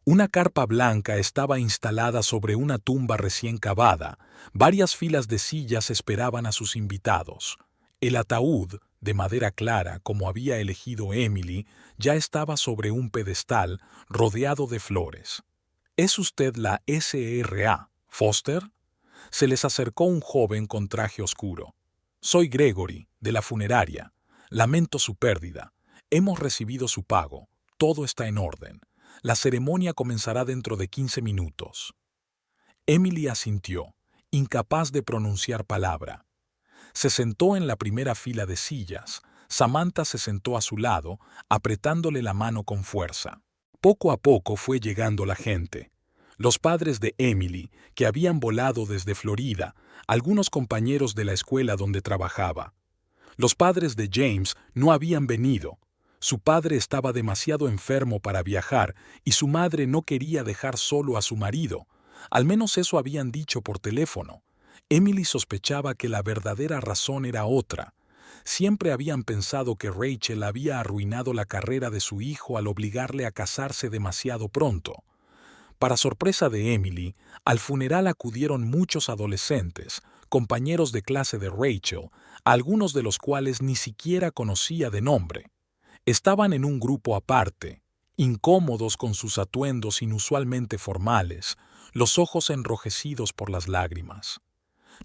A: Una carpa blanca estaba instalada sobre una tumba recién cavada. Varias filas de sillas esperaban a sus invitados. El ataúd, de madera clara como había elegido Emily, ya estaba sobre un pedestal rodeado de flores. «¿Es usted la SRA, Foster?», se les acercó un joven con traje oscuro. «Soy Gregory, de la funeraria. Lamento su pérdida. Hemos recibido su pago. Todo está en orden. La ceremonia comenzará dentro de 15 minutos». Emily asintió, incapaz de pronunciar palabra. Se sentó en la primera fila de sillas. Samantha se sentó a su lado, apretándole la mano con fuerza. Poco a poco fue llegando la gente. Los padres de Emily, que habían volado desde Florida, algunos compañeros de la escuela donde trabajaba. Los padres de James no habían venido. Su padre estaba demasiado enfermo para viajar y su madre no quería dejar solo a su marido. Al menos eso habían dicho por teléfono. Emily sospechaba que la verdadera razón era otra. Siempre habían pensado que Rachel había arruinado la carrera de su hijo al obligarle a casarse demasiado pronto. Para sorpresa de Emily, al funeral acudieron muchos adolescentes, compañeros de clase de Rachel, algunos de los cuales ni siquiera conocía de nombre. Estaban en un grupo aparte, incómodos con sus atuendos inusualmente formales, los ojos enrojecidos por las lágrimas.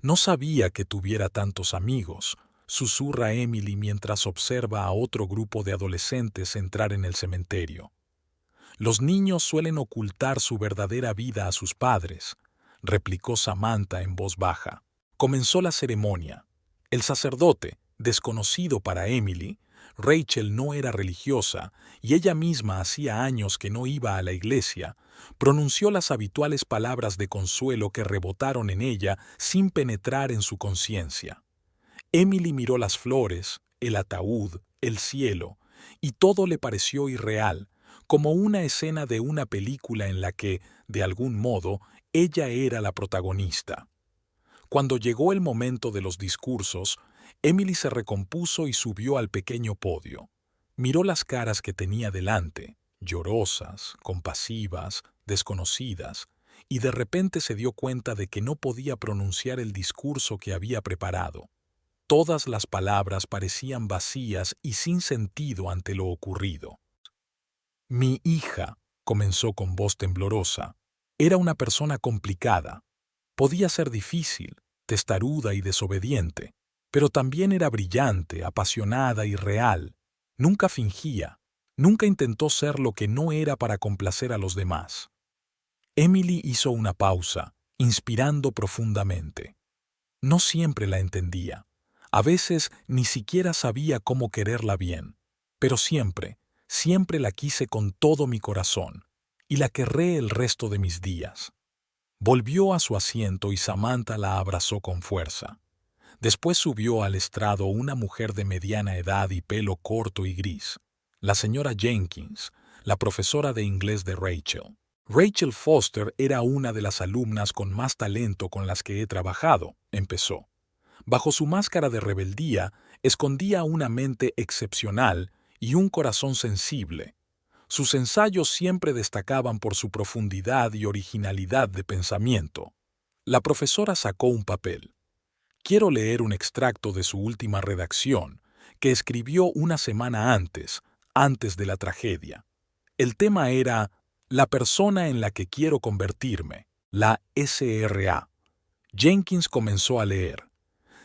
A: No sabía que tuviera tantos amigos, susurra Emily mientras observa a otro grupo de adolescentes entrar en el cementerio. Los niños suelen ocultar su verdadera vida a sus padres, replicó Samantha en voz baja. Comenzó la ceremonia. El sacerdote, desconocido para Emily, Rachel no era religiosa y ella misma hacía años que no iba a la iglesia, pronunció las habituales palabras de consuelo que rebotaron en ella sin penetrar en su conciencia. Emily miró las flores, el ataúd, el cielo, y todo le pareció irreal, como una escena de una película en la que, de algún modo, ella era la protagonista. Cuando llegó el momento de los discursos, Emily se recompuso y subió al pequeño podio. Miró las caras que tenía delante, llorosas, compasivas, desconocidas, y de repente se dio cuenta de que no podía pronunciar el discurso que había preparado. Todas las palabras parecían vacías y sin sentido ante lo ocurrido. Mi hija, comenzó con voz temblorosa, era una persona complicada. Podía ser difícil, testaruda y desobediente, pero también era brillante, apasionada y real. Nunca fingía, nunca intentó ser lo que no era para complacer a los demás. Emily hizo una pausa, inspirando profundamente. No siempre la entendía. A veces ni siquiera sabía cómo quererla bien, pero siempre la quise con todo mi corazón, y la querré el resto de mis días. Volvió a su asiento y Samantha la abrazó con fuerza. Después subió al estrado una mujer de mediana edad y pelo corto y gris, la señora Jenkins, la profesora de inglés de Rachel. Rachel Foster era una de las alumnas con más talento con las que he trabajado, empezó. Bajo su máscara de rebeldía, escondía una mente excepcional y un corazón sensible. Sus ensayos siempre destacaban por su profundidad y originalidad de pensamiento. La profesora sacó un papel. Quiero leer un extracto de su última redacción, que escribió una semana antes de la tragedia. El tema era la persona en la que quiero convertirme, la SRA. Jenkins comenzó a leer.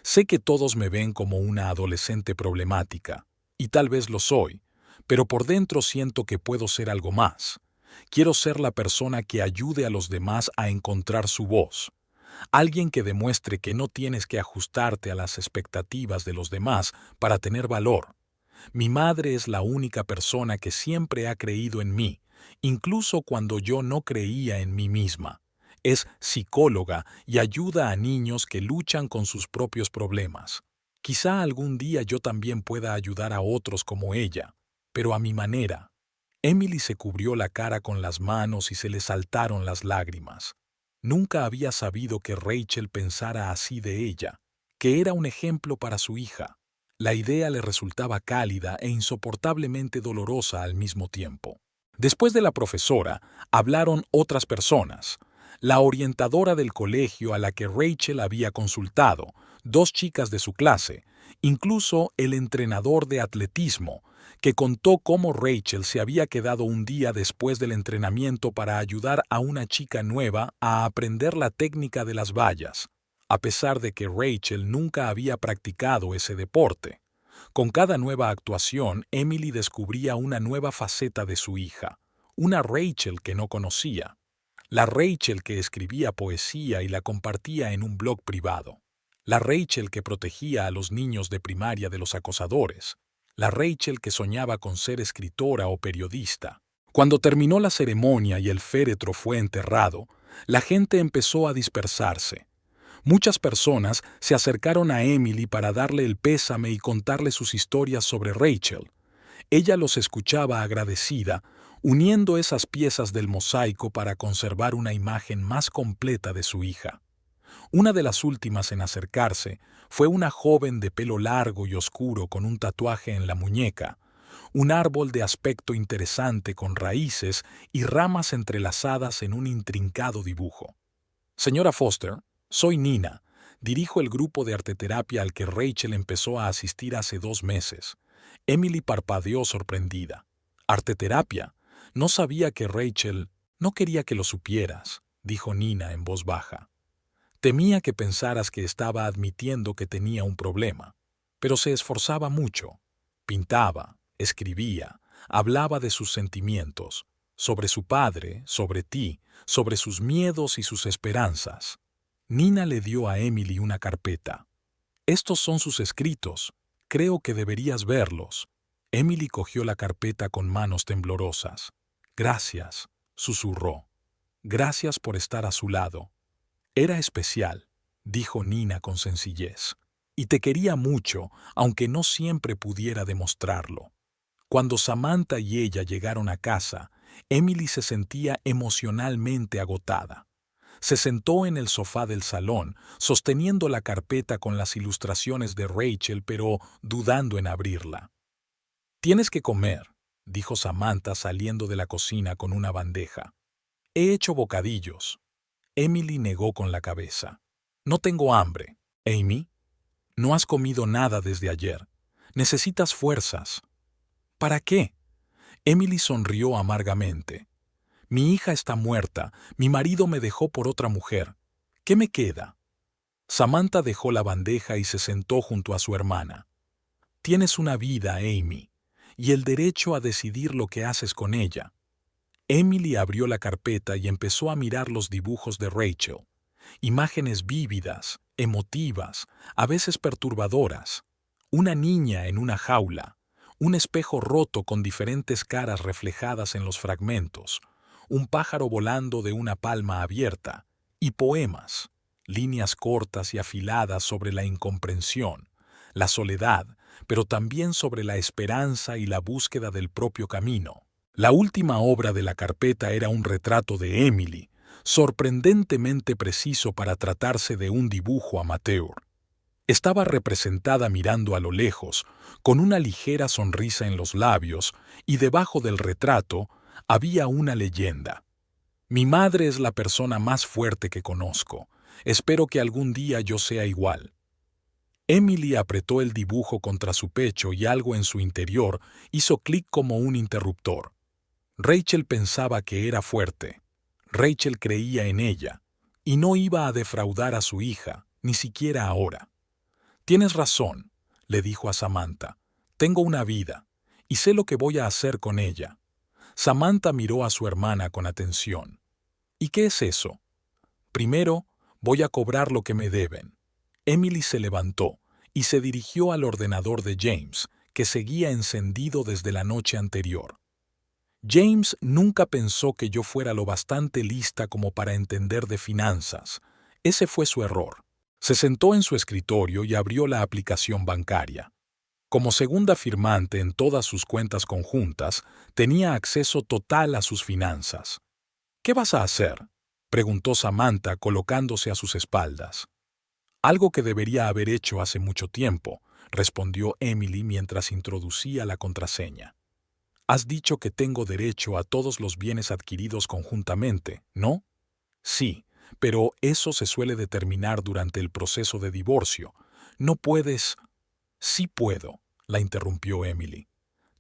A: Sé que todos me ven como una adolescente problemática, y tal vez lo soy, pero por dentro siento que puedo ser algo más. Quiero ser la persona que ayude a los demás a encontrar su voz. Alguien que demuestre que no tienes que ajustarte a las expectativas de los demás para tener valor. Mi madre es la única persona que siempre ha creído en mí, incluso cuando yo no creía en mí misma. Es psicóloga y ayuda a niños que luchan con sus propios problemas. Quizá algún día yo también pueda ayudar a otros como ella, pero a mi manera. Emily se cubrió la cara con las manos y se le saltaron las lágrimas. Nunca había sabido que Rachel pensara así de ella, que era un ejemplo para su hija. La idea le resultaba cálida e insoportablemente dolorosa al mismo tiempo. Después de la profesora, hablaron otras personas. La orientadora del colegio a la que Rachel había consultado, 2 chicas de su clase, incluso el entrenador de atletismo, que contó cómo Rachel se había quedado un día después del entrenamiento para ayudar a una chica nueva a aprender la técnica de las vallas, a pesar de que Rachel nunca había practicado ese deporte. Con cada nueva actuación, Emily descubría una nueva faceta de su hija, una Rachel que no conocía. La Rachel que escribía poesía y la compartía en un blog privado. La Rachel que protegía a los niños de primaria de los acosadores. La Rachel que soñaba con ser escritora o periodista. Cuando terminó la ceremonia y el féretro fue enterrado, La gente empezó a dispersarse. Muchas personas se acercaron a Emily para darle el pésame y contarle sus historias sobre Rachel. Ella los escuchaba agradecida, uniendo esas piezas del mosaico para conservar una imagen más completa de su hija. Una de las últimas en acercarse fue una joven de pelo largo y oscuro con un tatuaje en la muñeca, un árbol de aspecto interesante con raíces y ramas entrelazadas en un intrincado dibujo. Señora Foster, soy Nina. Dirijo el grupo de arteterapia al que Rachel empezó a asistir hace 2 meses. Emily parpadeó sorprendida. ¿Arteterapia? No sabía que Rachel... No quería que lo supieras, dijo Nina en voz baja. Temía que pensaras que estaba admitiendo que tenía un problema, pero se esforzaba mucho. Pintaba, escribía, hablaba de sus sentimientos, sobre su padre, sobre ti, sobre sus miedos y sus esperanzas. Nina le dio a Emily una carpeta. Estos son sus escritos. Creo que deberías verlos. Emily cogió la carpeta con manos temblorosas. Gracias, susurró. Gracias por estar a su lado. Era especial, dijo Nina con sencillez. Y te quería mucho, aunque no siempre pudiera demostrarlo. Cuando Samantha y ella llegaron a casa, Emily se sentía emocionalmente agotada. Se sentó en el sofá del salón, sosteniendo la carpeta con las ilustraciones de Rachel, pero dudando en abrirla. «Tienes que comer», dijo Samantha saliendo de la cocina con una bandeja. «He hecho bocadillos». Emily negó con la cabeza. «No tengo hambre. Amy, no has comido nada desde ayer. Necesitas fuerzas». «¿Para qué?» Emily sonrió amargamente. «Mi hija está muerta. Mi marido me dejó por otra mujer. ¿Qué me queda?» Samantha dejó la bandeja y se sentó junto a su hermana. «Tienes una vida, Amy, y el derecho a decidir lo que haces con ella». Emily abrió la carpeta y empezó a mirar los dibujos de Rachel. Imágenes vívidas, emotivas, a veces perturbadoras. Una niña en una jaula, un espejo roto con diferentes caras reflejadas en los fragmentos, un pájaro volando de una palma abierta, y poemas, líneas cortas y afiladas sobre la incomprensión, la soledad, pero también sobre la esperanza y la búsqueda del propio camino. La última obra de la carpeta era un retrato de Emily, sorprendentemente preciso para tratarse de un dibujo amateur. Estaba representada mirando a lo lejos, con una ligera sonrisa en los labios, y debajo del retrato había una leyenda. «Mi madre es la persona más fuerte que conozco. Espero que algún día yo sea igual». Emily apretó el dibujo contra su pecho y algo en su interior hizo clic como un interruptor. Rachel pensaba que era fuerte. Rachel creía en ella, y no iba a defraudar a su hija, ni siquiera ahora. «Tienes razón», le dijo a Samantha. «Tengo una vida, y sé lo que voy a hacer con ella». Samantha miró a su hermana con atención. «¿Y qué es eso?» «Primero, voy a cobrar lo que me deben». Emily se levantó y se dirigió al ordenador de James, que seguía encendido desde la noche anterior. James nunca pensó que yo fuera lo bastante lista como para entender de finanzas. Ese fue su error. Se sentó en su escritorio y abrió la aplicación bancaria. Como segunda firmante en todas sus cuentas conjuntas, tenía acceso total a sus finanzas. «¿Qué vas a hacer?», preguntó Samantha colocándose a sus espaldas. «Algo que debería haber hecho hace mucho tiempo», respondió Emily mientras introducía la contraseña. «Has dicho que tengo derecho a todos los bienes adquiridos conjuntamente, ¿no?» «Sí, pero eso se suele determinar durante el proceso de divorcio. No puedes...» «Sí puedo», la interrumpió Emily.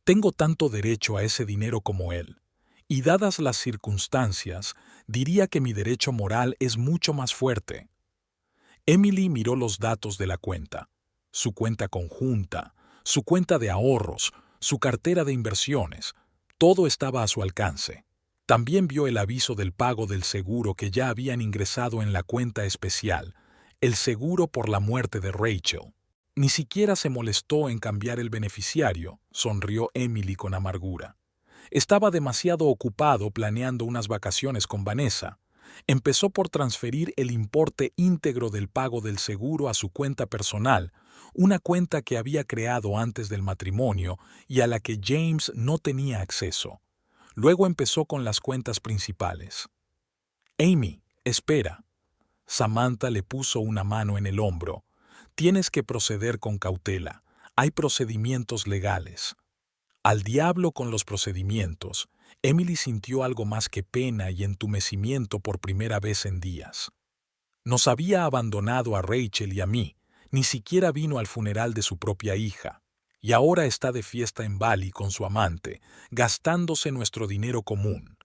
A: «Tengo tanto derecho a ese dinero como él. Y dadas las circunstancias, diría que mi derecho moral es mucho más fuerte». Emily miró los datos de la cuenta. Su cuenta conjunta, su cuenta de ahorros, su cartera de inversiones. Todo estaba a su alcance. También vio el aviso del pago del seguro que ya habían ingresado en la cuenta especial, el seguro por la muerte de Rachel. Ni siquiera se molestó en cambiar el beneficiario, sonrió Emily con amargura. Estaba demasiado ocupado planeando unas vacaciones con Vanessa. Empezó por transferir el importe íntegro del pago del seguro a su cuenta personal, una cuenta que había creado antes del matrimonio y a la que James no tenía acceso. Luego empezó con las cuentas principales. Amy, espera. Samantha le puso una mano en el hombro. Tienes que proceder con cautela. Hay procedimientos legales. Al diablo con los procedimientos. Emily sintió algo más que pena y entumecimiento por primera vez en días. Nos había abandonado a Rachel y a mí, ni siquiera vino al funeral de su propia hija, y ahora está de fiesta en Bali con su amante, gastándose nuestro dinero común.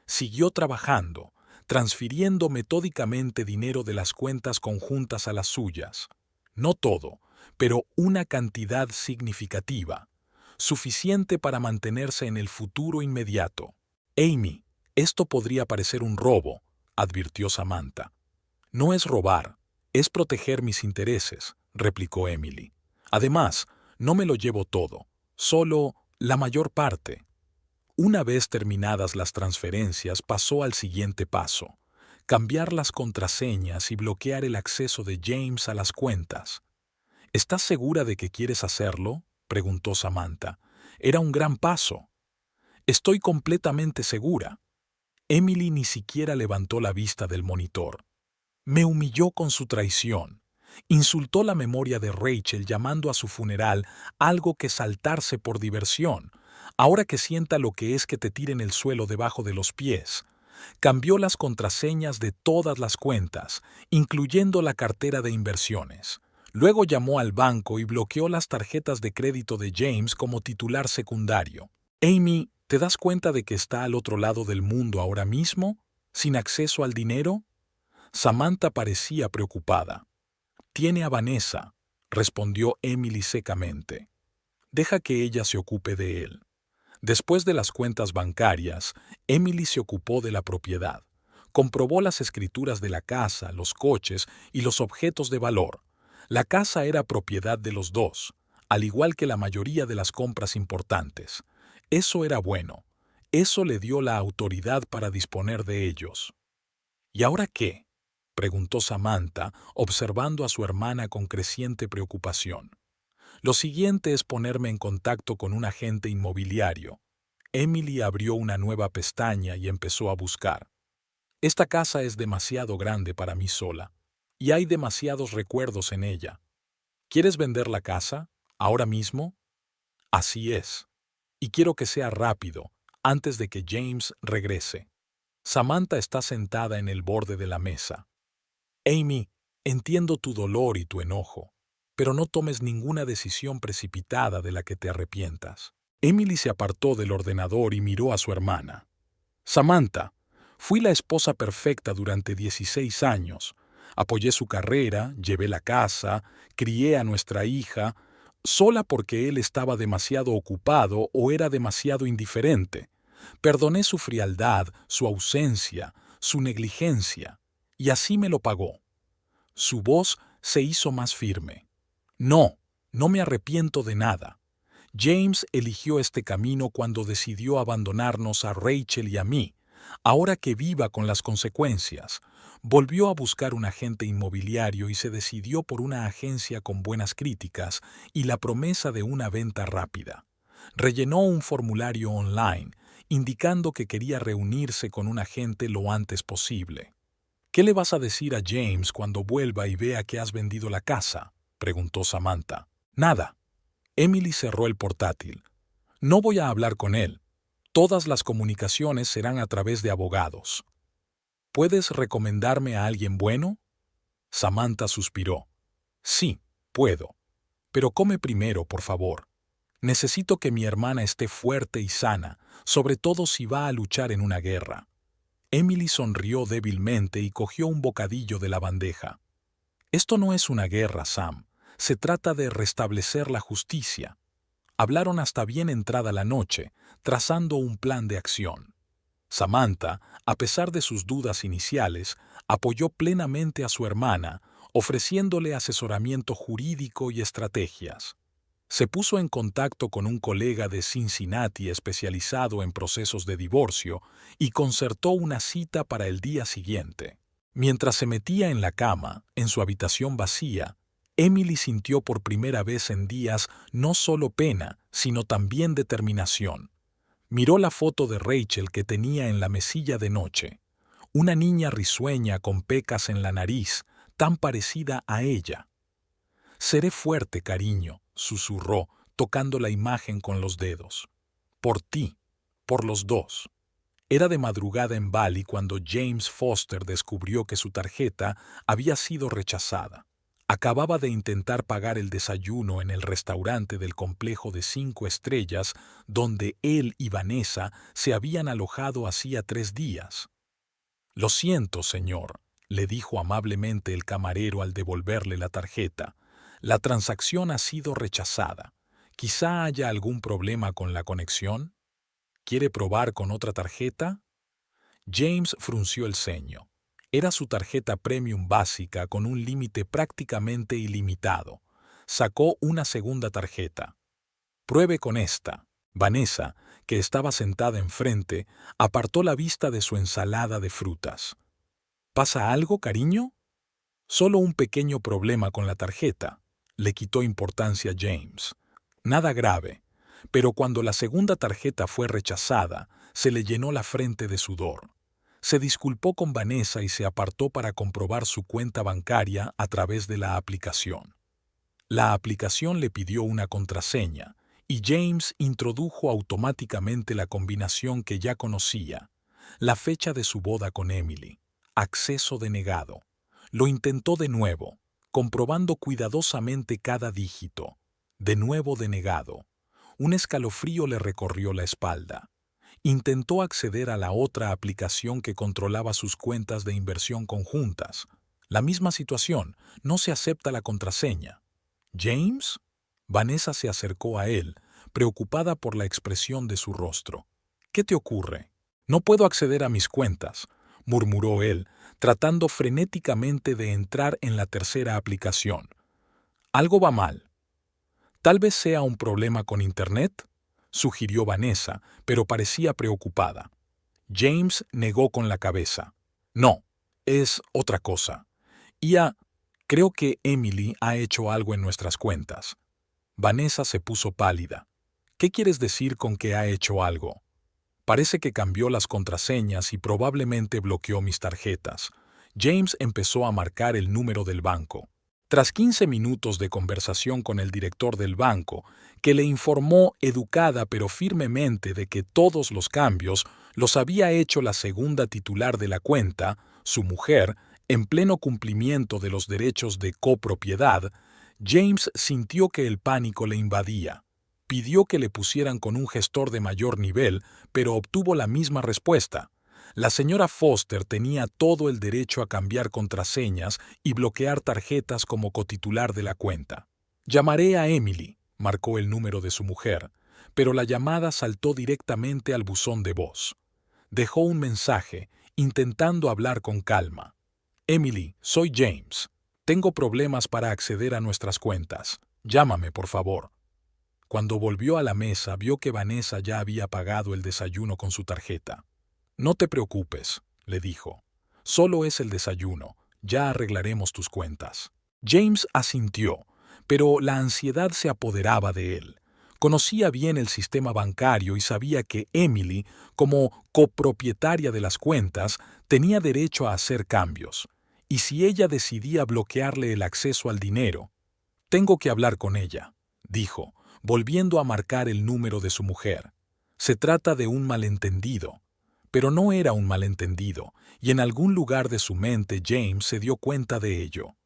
A: Siguió trabajando, transfiriendo metódicamente dinero de las cuentas conjuntas a las suyas. No todo, pero una cantidad significativa, suficiente para mantenerse en el futuro inmediato. Amy, esto podría parecer un robo, advirtió Samantha. No es robar, es proteger mis intereses, replicó Emily. Además, no me lo llevo todo, solo la mayor parte. Una vez terminadas las transferencias, pasó al siguiente paso: cambiar las contraseñas y bloquear el acceso de James a las cuentas. ¿Estás segura de que quieres hacerlo?, preguntó Samantha. Era un gran paso. Estoy completamente segura. Emily ni siquiera levantó la vista del monitor. Me humilló con su traición. Insultó la memoria de Rachel llamando a su funeral algo que saltarse por diversión, ahora que sienta lo que es que te tiren el suelo debajo de los pies. Cambió las contraseñas de todas las cuentas, incluyendo la cartera de inversiones. Luego llamó al banco y bloqueó las tarjetas de crédito de James como titular secundario. Amy, ¿te das cuenta de que está al otro lado del mundo ahora mismo, sin acceso al dinero? Samantha parecía preocupada. Tiene a Vanessa, respondió Emily secamente. Deja que ella se ocupe de él. Después de las cuentas bancarias, Emily se ocupó de la propiedad. Comprobó las escrituras de la casa, los coches y los objetos de valor. La casa era propiedad de los dos, al igual que la mayoría de las compras importantes. Eso era bueno. Eso le dio la autoridad para disponer de ellos. ¿Y ahora qué?, preguntó Samantha, observando a su hermana con creciente preocupación. Lo siguiente es ponerme en contacto con un agente inmobiliario. Emily abrió una nueva pestaña y empezó a buscar. Esta casa es demasiado grande para mí sola, y hay demasiados recuerdos en ella. ¿Quieres vender la casa? ¿Ahora mismo? Así es. Y quiero que sea rápido, antes de que James regrese. Samantha está sentada en el borde de la mesa. Amy, entiendo tu dolor y tu enojo, pero no tomes ninguna decisión precipitada de la que te arrepientas. Emily se apartó del ordenador y miró a su hermana. Samantha, fui la esposa perfecta durante 16 años. Apoyé su carrera, llevé la casa, crié a nuestra hija, sola porque él estaba demasiado ocupado o era demasiado indiferente. Perdoné su frialdad, su ausencia, su negligencia, y así me lo pagó. Su voz se hizo más firme. No, no me arrepiento de nada. James eligió este camino cuando decidió abandonarnos a Rachel y a mí. Ahora que viva con las consecuencias, volvió a buscar un agente inmobiliario y se decidió por una agencia con buenas críticas y la promesa de una venta rápida. Rellenó un formulario online, indicando que quería reunirse con un agente lo antes posible. ¿Qué le vas a decir a James cuando vuelva y vea que has vendido la casa?, preguntó Samantha. Nada. Emily cerró el portátil. No voy a hablar con él. Todas las comunicaciones serán a través de abogados. ¿Puedes recomendarme a alguien bueno? Samantha suspiró. Sí, puedo. Pero come primero, por favor. Necesito que mi hermana esté fuerte y sana, sobre todo si va a luchar en una guerra. Emily sonrió débilmente y cogió un bocadillo de la bandeja. Esto no es una guerra, Sam. Se trata de restablecer la justicia. Hablaron hasta bien entrada la noche, trazando un plan de acción. Samantha, a pesar de sus dudas iniciales, apoyó plenamente a su hermana, ofreciéndole asesoramiento jurídico y estrategias. Se puso en contacto con un colega de Cincinnati especializado en procesos de divorcio y concertó una cita para el día siguiente. Mientras se metía en la cama, en su habitación vacía, Emily sintió por primera vez en días no solo pena, sino también determinación. Miró la foto de Rachel que tenía en la mesilla de noche. Una niña risueña con pecas en la nariz, tan parecida a ella. «Seré fuerte, cariño», susurró, tocando la imagen con los dedos. «Por ti, por los dos». Era de madrugada en Bali cuando James Foster descubrió que su tarjeta había sido rechazada. Acababa de intentar pagar el desayuno en el restaurante del complejo de 5 estrellas donde él y Vanessa se habían alojado hacía 3 días. «Lo siento, señor», le dijo amablemente el camarero al devolverle la tarjeta. «La transacción ha sido rechazada. Quizá haya algún problema con la conexión. ¿Quiere probar con otra tarjeta?» James frunció el ceño. Era su tarjeta premium básica con un límite prácticamente ilimitado. Sacó una segunda tarjeta. «Pruebe con esta». Vanessa, que estaba sentada enfrente, apartó la vista de su ensalada de frutas. «¿Pasa algo, cariño?» «Solo un pequeño problema con la tarjeta», le quitó importancia James. «Nada grave». Pero cuando la segunda tarjeta fue rechazada, se le llenó la frente de sudor. Se disculpó con Vanessa y se apartó para comprobar su cuenta bancaria a través de la aplicación. La aplicación le pidió una contraseña, y James introdujo automáticamente la combinación que ya conocía, la fecha de su boda con Emily. Acceso denegado. Lo intentó de nuevo, comprobando cuidadosamente cada dígito. De nuevo denegado. Un escalofrío le recorrió la espalda. Intentó acceder a la otra aplicación que controlaba sus cuentas de inversión conjuntas. La misma situación, no se acepta la contraseña. «¿James?» Vanessa se acercó a él, preocupada por la expresión de su rostro. «¿Qué te ocurre?» «No puedo acceder a mis cuentas», murmuró él, tratando frenéticamente de entrar en la tercera aplicación. «Algo va mal». «Tal vez sea un problema con Internet», sugirió Vanessa, pero parecía preocupada. James negó con la cabeza. «No, es otra cosa. Creo que Emily ha hecho algo en nuestras cuentas». Vanessa se puso pálida. «¿Qué quieres decir con que ha hecho algo?» «Parece que cambió las contraseñas y probablemente bloqueó mis tarjetas». James empezó a marcar el número del banco. Tras 15 minutos de conversación con el director del banco, que le informó educada pero firmemente de que todos los cambios los había hecho la segunda titular de la cuenta, su mujer, en pleno cumplimiento de los derechos de copropiedad, James sintió que el pánico le invadía. Pidió que le pusieran con un gestor de mayor nivel, pero obtuvo la misma respuesta. La señora Foster tenía todo el derecho a cambiar contraseñas y bloquear tarjetas como cotitular de la cuenta. «Llamaré a Emily», marcó el número de su mujer, pero la llamada saltó directamente al buzón de voz. Dejó un mensaje, intentando hablar con calma. «Emily, soy James. Tengo problemas para acceder a nuestras cuentas. Llámame, por favor». Cuando volvió a la mesa, vio que Vanessa ya había pagado el desayuno con su tarjeta. «No te preocupes», le dijo. «Solo es el desayuno. Ya arreglaremos tus cuentas». James asintió, pero la ansiedad se apoderaba de él. Conocía bien el sistema bancario y sabía que Emily, como copropietaria de las cuentas, tenía derecho a hacer cambios. Y si ella decidía bloquearle el acceso al dinero, «Tengo que hablar con ella», dijo, volviendo a marcar el número de su mujer. «Se trata de un malentendido». Pero no era un malentendido, y en algún lugar de su mente James se dio cuenta de ello.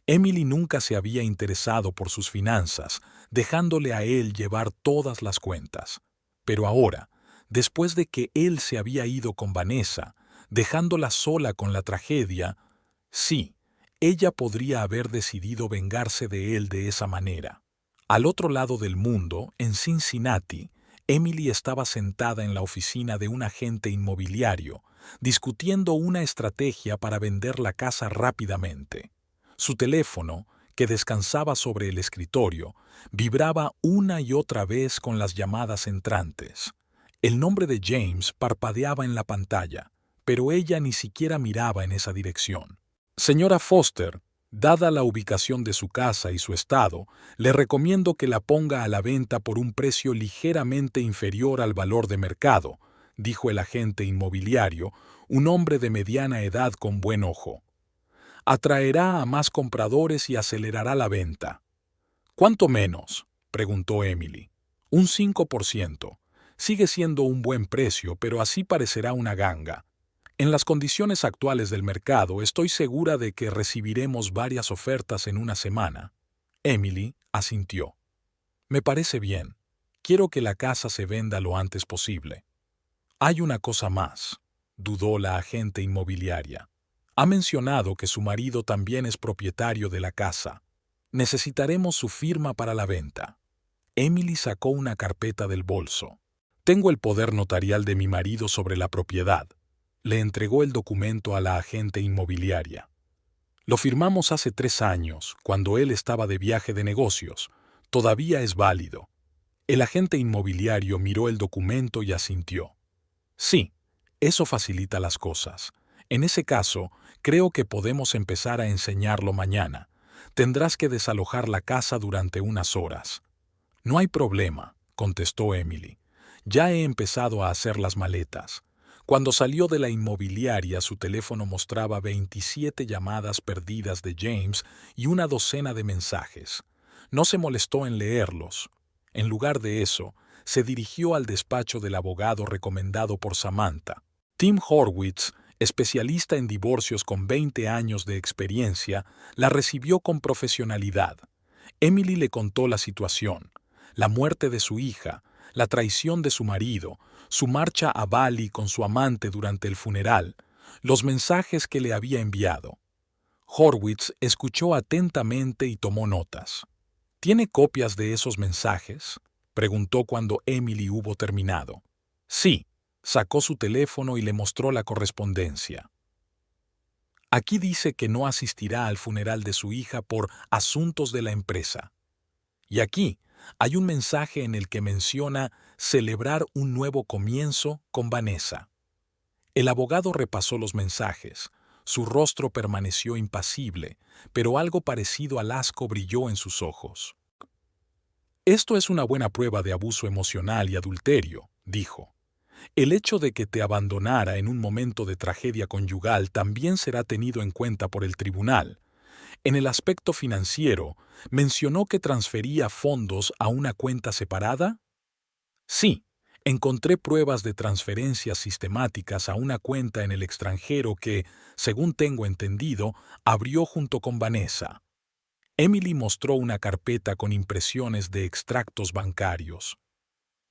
A: Emily nunca se había interesado por sus finanzas, dejándole a él llevar todas las cuentas. Pero ahora, después de que él se había ido con Vanessa, dejándola sola con la tragedia, sí, ella podría haber decidido vengarse de él de esa manera. Al otro lado del mundo, en Cincinnati, Emily estaba sentada en la oficina de un agente inmobiliario, discutiendo una estrategia para vender la casa rápidamente. Su teléfono, que descansaba sobre el escritorio, vibraba una y otra vez con las llamadas entrantes. El nombre de James parpadeaba en la pantalla, pero ella ni siquiera miraba en esa dirección. Señora Foster, dada la ubicación de su casa y su estado, le recomiendo que la ponga a la venta por un precio ligeramente inferior al valor de mercado, dijo el agente inmobiliario, un hombre de mediana edad con buen ojo. Atraerá a más compradores y acelerará la venta. ¿Cuánto menos?, preguntó Emily. Un 5%. Sigue siendo un buen precio, pero así parecerá una ganga. En las condiciones actuales del mercado, estoy segura de que recibiremos varias ofertas en una semana. Emily asintió. Me parece bien. Quiero que la casa se venda lo antes posible. Hay una cosa más, dudó la agente inmobiliaria. Ha mencionado que su marido también es propietario de la casa. Necesitaremos su firma para la venta. Emily sacó una carpeta del bolso. Tengo el poder notarial de mi marido sobre la propiedad. Le entregó el documento a la agente inmobiliaria. Lo firmamos hace 3 años, cuando él estaba de viaje de negocios. Todavía es válido. El agente inmobiliario miró el documento y asintió. Sí, eso facilita las cosas. En ese caso, creo que podemos empezar a enseñarlo mañana. Tendrás que desalojar la casa durante unas horas. No hay problema, contestó Emily. Ya he empezado a hacer las maletas. Cuando salió de la inmobiliaria, su teléfono mostraba 27 llamadas perdidas de James y una docena de mensajes. No se molestó en leerlos. En lugar de eso, se dirigió al despacho del abogado recomendado por Samantha. Tim Horwitz, especialista en divorcios con 20 años de experiencia, la recibió con profesionalidad. Emily le contó la situación, la muerte de su hija, la traición de su marido, su marcha a Bali con su amante durante el funeral, los mensajes que le había enviado. Horwitz escuchó atentamente y tomó notas. ¿Tiene copias de esos mensajes?, preguntó cuando Emily hubo terminado. Sí, sacó su teléfono y le mostró la correspondencia. Aquí dice que no asistirá al funeral de su hija por asuntos de la empresa. Y aquí hay un mensaje en el que menciona celebrar un nuevo comienzo con Vanessa. El abogado repasó los mensajes. Su rostro permaneció impasible, pero algo parecido al asco brilló en sus ojos. Esto es una buena prueba de abuso emocional y adulterio, dijo. El hecho de que te abandonara en un momento de tragedia conyugal también será tenido en cuenta por el tribunal. En el aspecto financiero, ¿mencionó que transfería fondos a una cuenta separada? Sí, encontré pruebas de transferencias sistemáticas a una cuenta en el extranjero que, según tengo entendido, abrió junto con Vanessa. Emily mostró una carpeta con impresiones de extractos bancarios.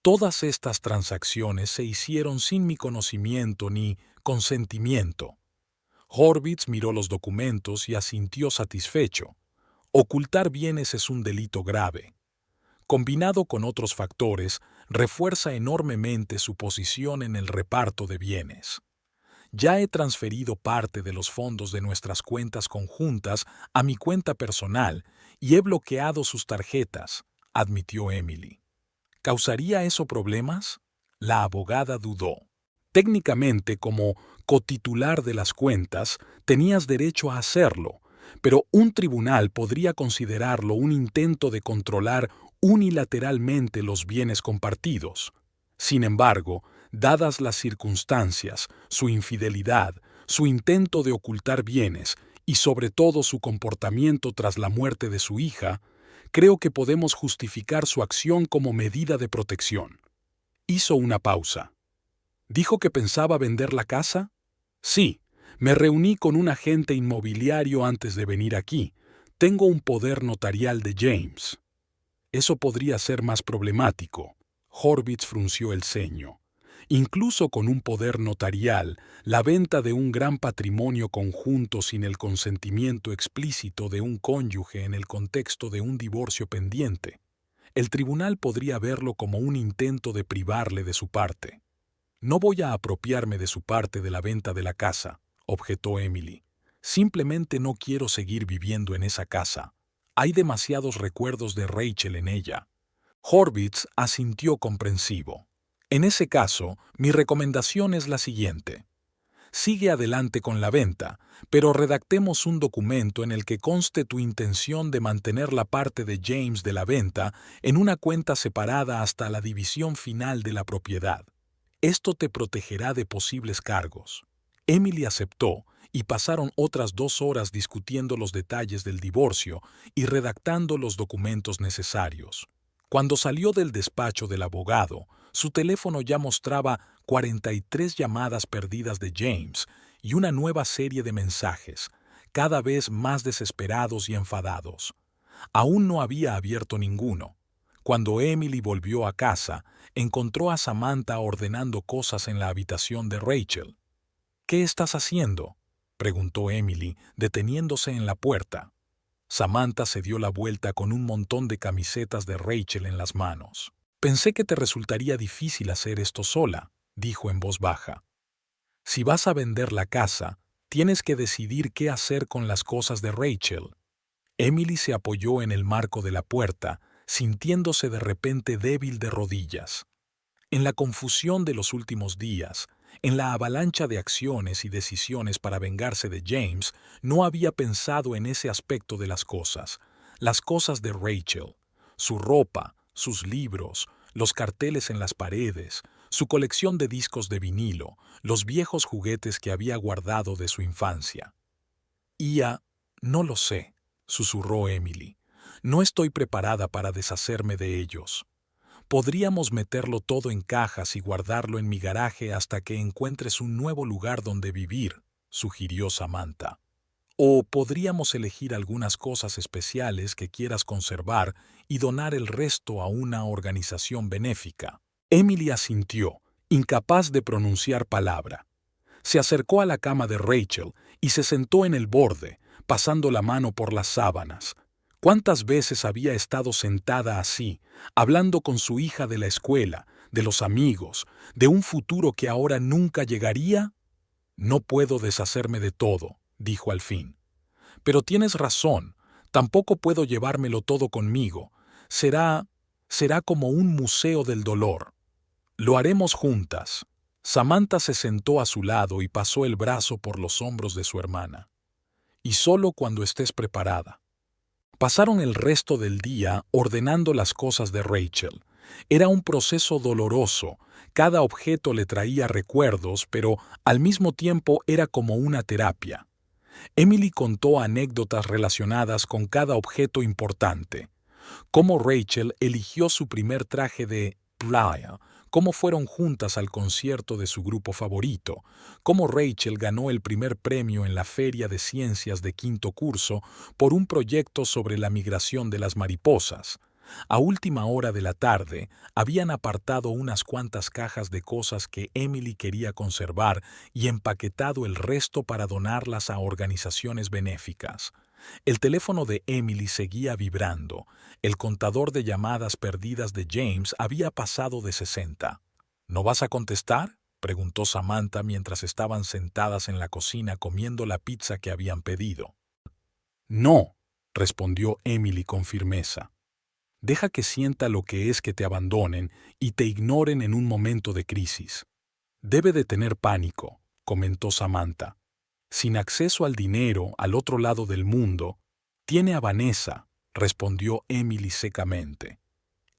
A: Todas estas transacciones se hicieron sin mi conocimiento ni consentimiento. Horwitz miró los documentos y asintió satisfecho. Ocultar bienes es un delito grave. Combinado con otros factores, refuerza enormemente su posición en el reparto de bienes. Ya he transferido parte de los fondos de nuestras cuentas conjuntas a mi cuenta personal y he bloqueado sus tarjetas, admitió Emily. ¿Causaría eso problemas? La abogada dudó. Técnicamente, como cotitular de las cuentas, tenías derecho a hacerlo, pero un tribunal podría considerarlo un intento de controlar unilateralmente los bienes compartidos. Sin embargo, dadas las circunstancias, su infidelidad, su intento de ocultar bienes y sobre todo su comportamiento tras la muerte de su hija, creo que podemos justificar su acción como medida de protección. Hizo una pausa. ¿Dijo que pensaba vender la casa? Sí, me reuní con un agente inmobiliario antes de venir aquí. Tengo un poder notarial de James. Eso podría ser más problemático. Horwitz frunció el ceño. Incluso con un poder notarial, la venta de un gran patrimonio conjunto sin el consentimiento explícito de un cónyuge en el contexto de un divorcio pendiente, el tribunal podría verlo como un intento de privarle de su parte. No voy a apropiarme de su parte de la venta de la casa, objetó Emily. Simplemente no quiero seguir viviendo en esa casa. Hay demasiados recuerdos de Rachel en ella. Horvitz asintió comprensivo. En ese caso, mi recomendación es la siguiente. Sigue adelante con la venta, pero redactemos un documento en el que conste tu intención de mantener la parte de James de la venta en una cuenta separada hasta la división final de la propiedad. Esto te protegerá de posibles cargos. Emily aceptó y pasaron otras 2 horas discutiendo los detalles del divorcio y redactando los documentos necesarios. Cuando salió del despacho del abogado, su teléfono ya mostraba 43 llamadas perdidas de James y una nueva serie de mensajes, cada vez más desesperados y enfadados. Aún no había abierto ninguno. Cuando Emily volvió a casa, encontró a Samantha ordenando cosas en la habitación de Rachel. «¿Qué estás haciendo?», preguntó Emily, deteniéndose en la puerta. Samantha se dio la vuelta con un montón de camisetas de Rachel en las manos. «Pensé que te resultaría difícil hacer esto sola», dijo en voz baja. «Si vas a vender la casa, tienes que decidir qué hacer con las cosas de Rachel». Emily se apoyó en el marco de la puerta, sintiéndose de repente débil de rodillas. En la confusión de los últimos días, en la avalancha de acciones y decisiones para vengarse de James, no había pensado en ese aspecto de las cosas de Rachel, su ropa, sus libros, los carteles en las paredes, su colección de discos de vinilo, los viejos juguetes que había guardado de su infancia. No lo sé», susurró Emily. «No estoy preparada para deshacerme de ellos. Podríamos meterlo todo en cajas y guardarlo en mi garaje hasta que encuentres un nuevo lugar donde vivir», sugirió Samantha. «O podríamos elegir algunas cosas especiales que quieras conservar y donar el resto a una organización benéfica». Emily asintió, incapaz de pronunciar palabra. Se acercó a la cama de Rachel y se sentó en el borde, pasando la mano por las sábanas. ¿Cuántas veces había estado sentada así, hablando con su hija de la escuela, de los amigos, de un futuro que ahora nunca llegaría? «No puedo deshacerme de todo», dijo al fin. «Pero tienes razón, tampoco puedo llevármelo todo conmigo. Será como un museo del dolor. Lo haremos juntas». Samantha se sentó a su lado y pasó el brazo por los hombros de su hermana. «Y solo cuando estés preparada». Pasaron el resto del día ordenando las cosas de Rachel. Era un proceso doloroso. Cada objeto le traía recuerdos, pero al mismo tiempo era como una terapia. Emily contó anécdotas relacionadas con cada objeto importante. Cómo Rachel eligió su primer traje de playa, cómo fueron juntas al concierto de su grupo favorito, cómo Rachel ganó el primer premio en la Feria de Ciencias de quinto curso por un proyecto sobre la migración de las mariposas. A última hora de la tarde, habían apartado unas cuantas cajas de cosas que Emily quería conservar y empaquetado el resto para donarlas a organizaciones benéficas. El teléfono de Emily seguía vibrando. El contador de llamadas perdidas de James había pasado de 60. «¿No vas a contestar?», preguntó Samantha mientras estaban sentadas en la cocina comiendo la pizza que habían pedido. «No», respondió Emily con firmeza. «Deja que sienta lo que es que te abandonen y te ignoren en un momento de crisis». «Debe de tener pánico», comentó Samantha. «Sin acceso al dinero al otro lado del mundo, tiene a Vanessa», respondió Emily secamente.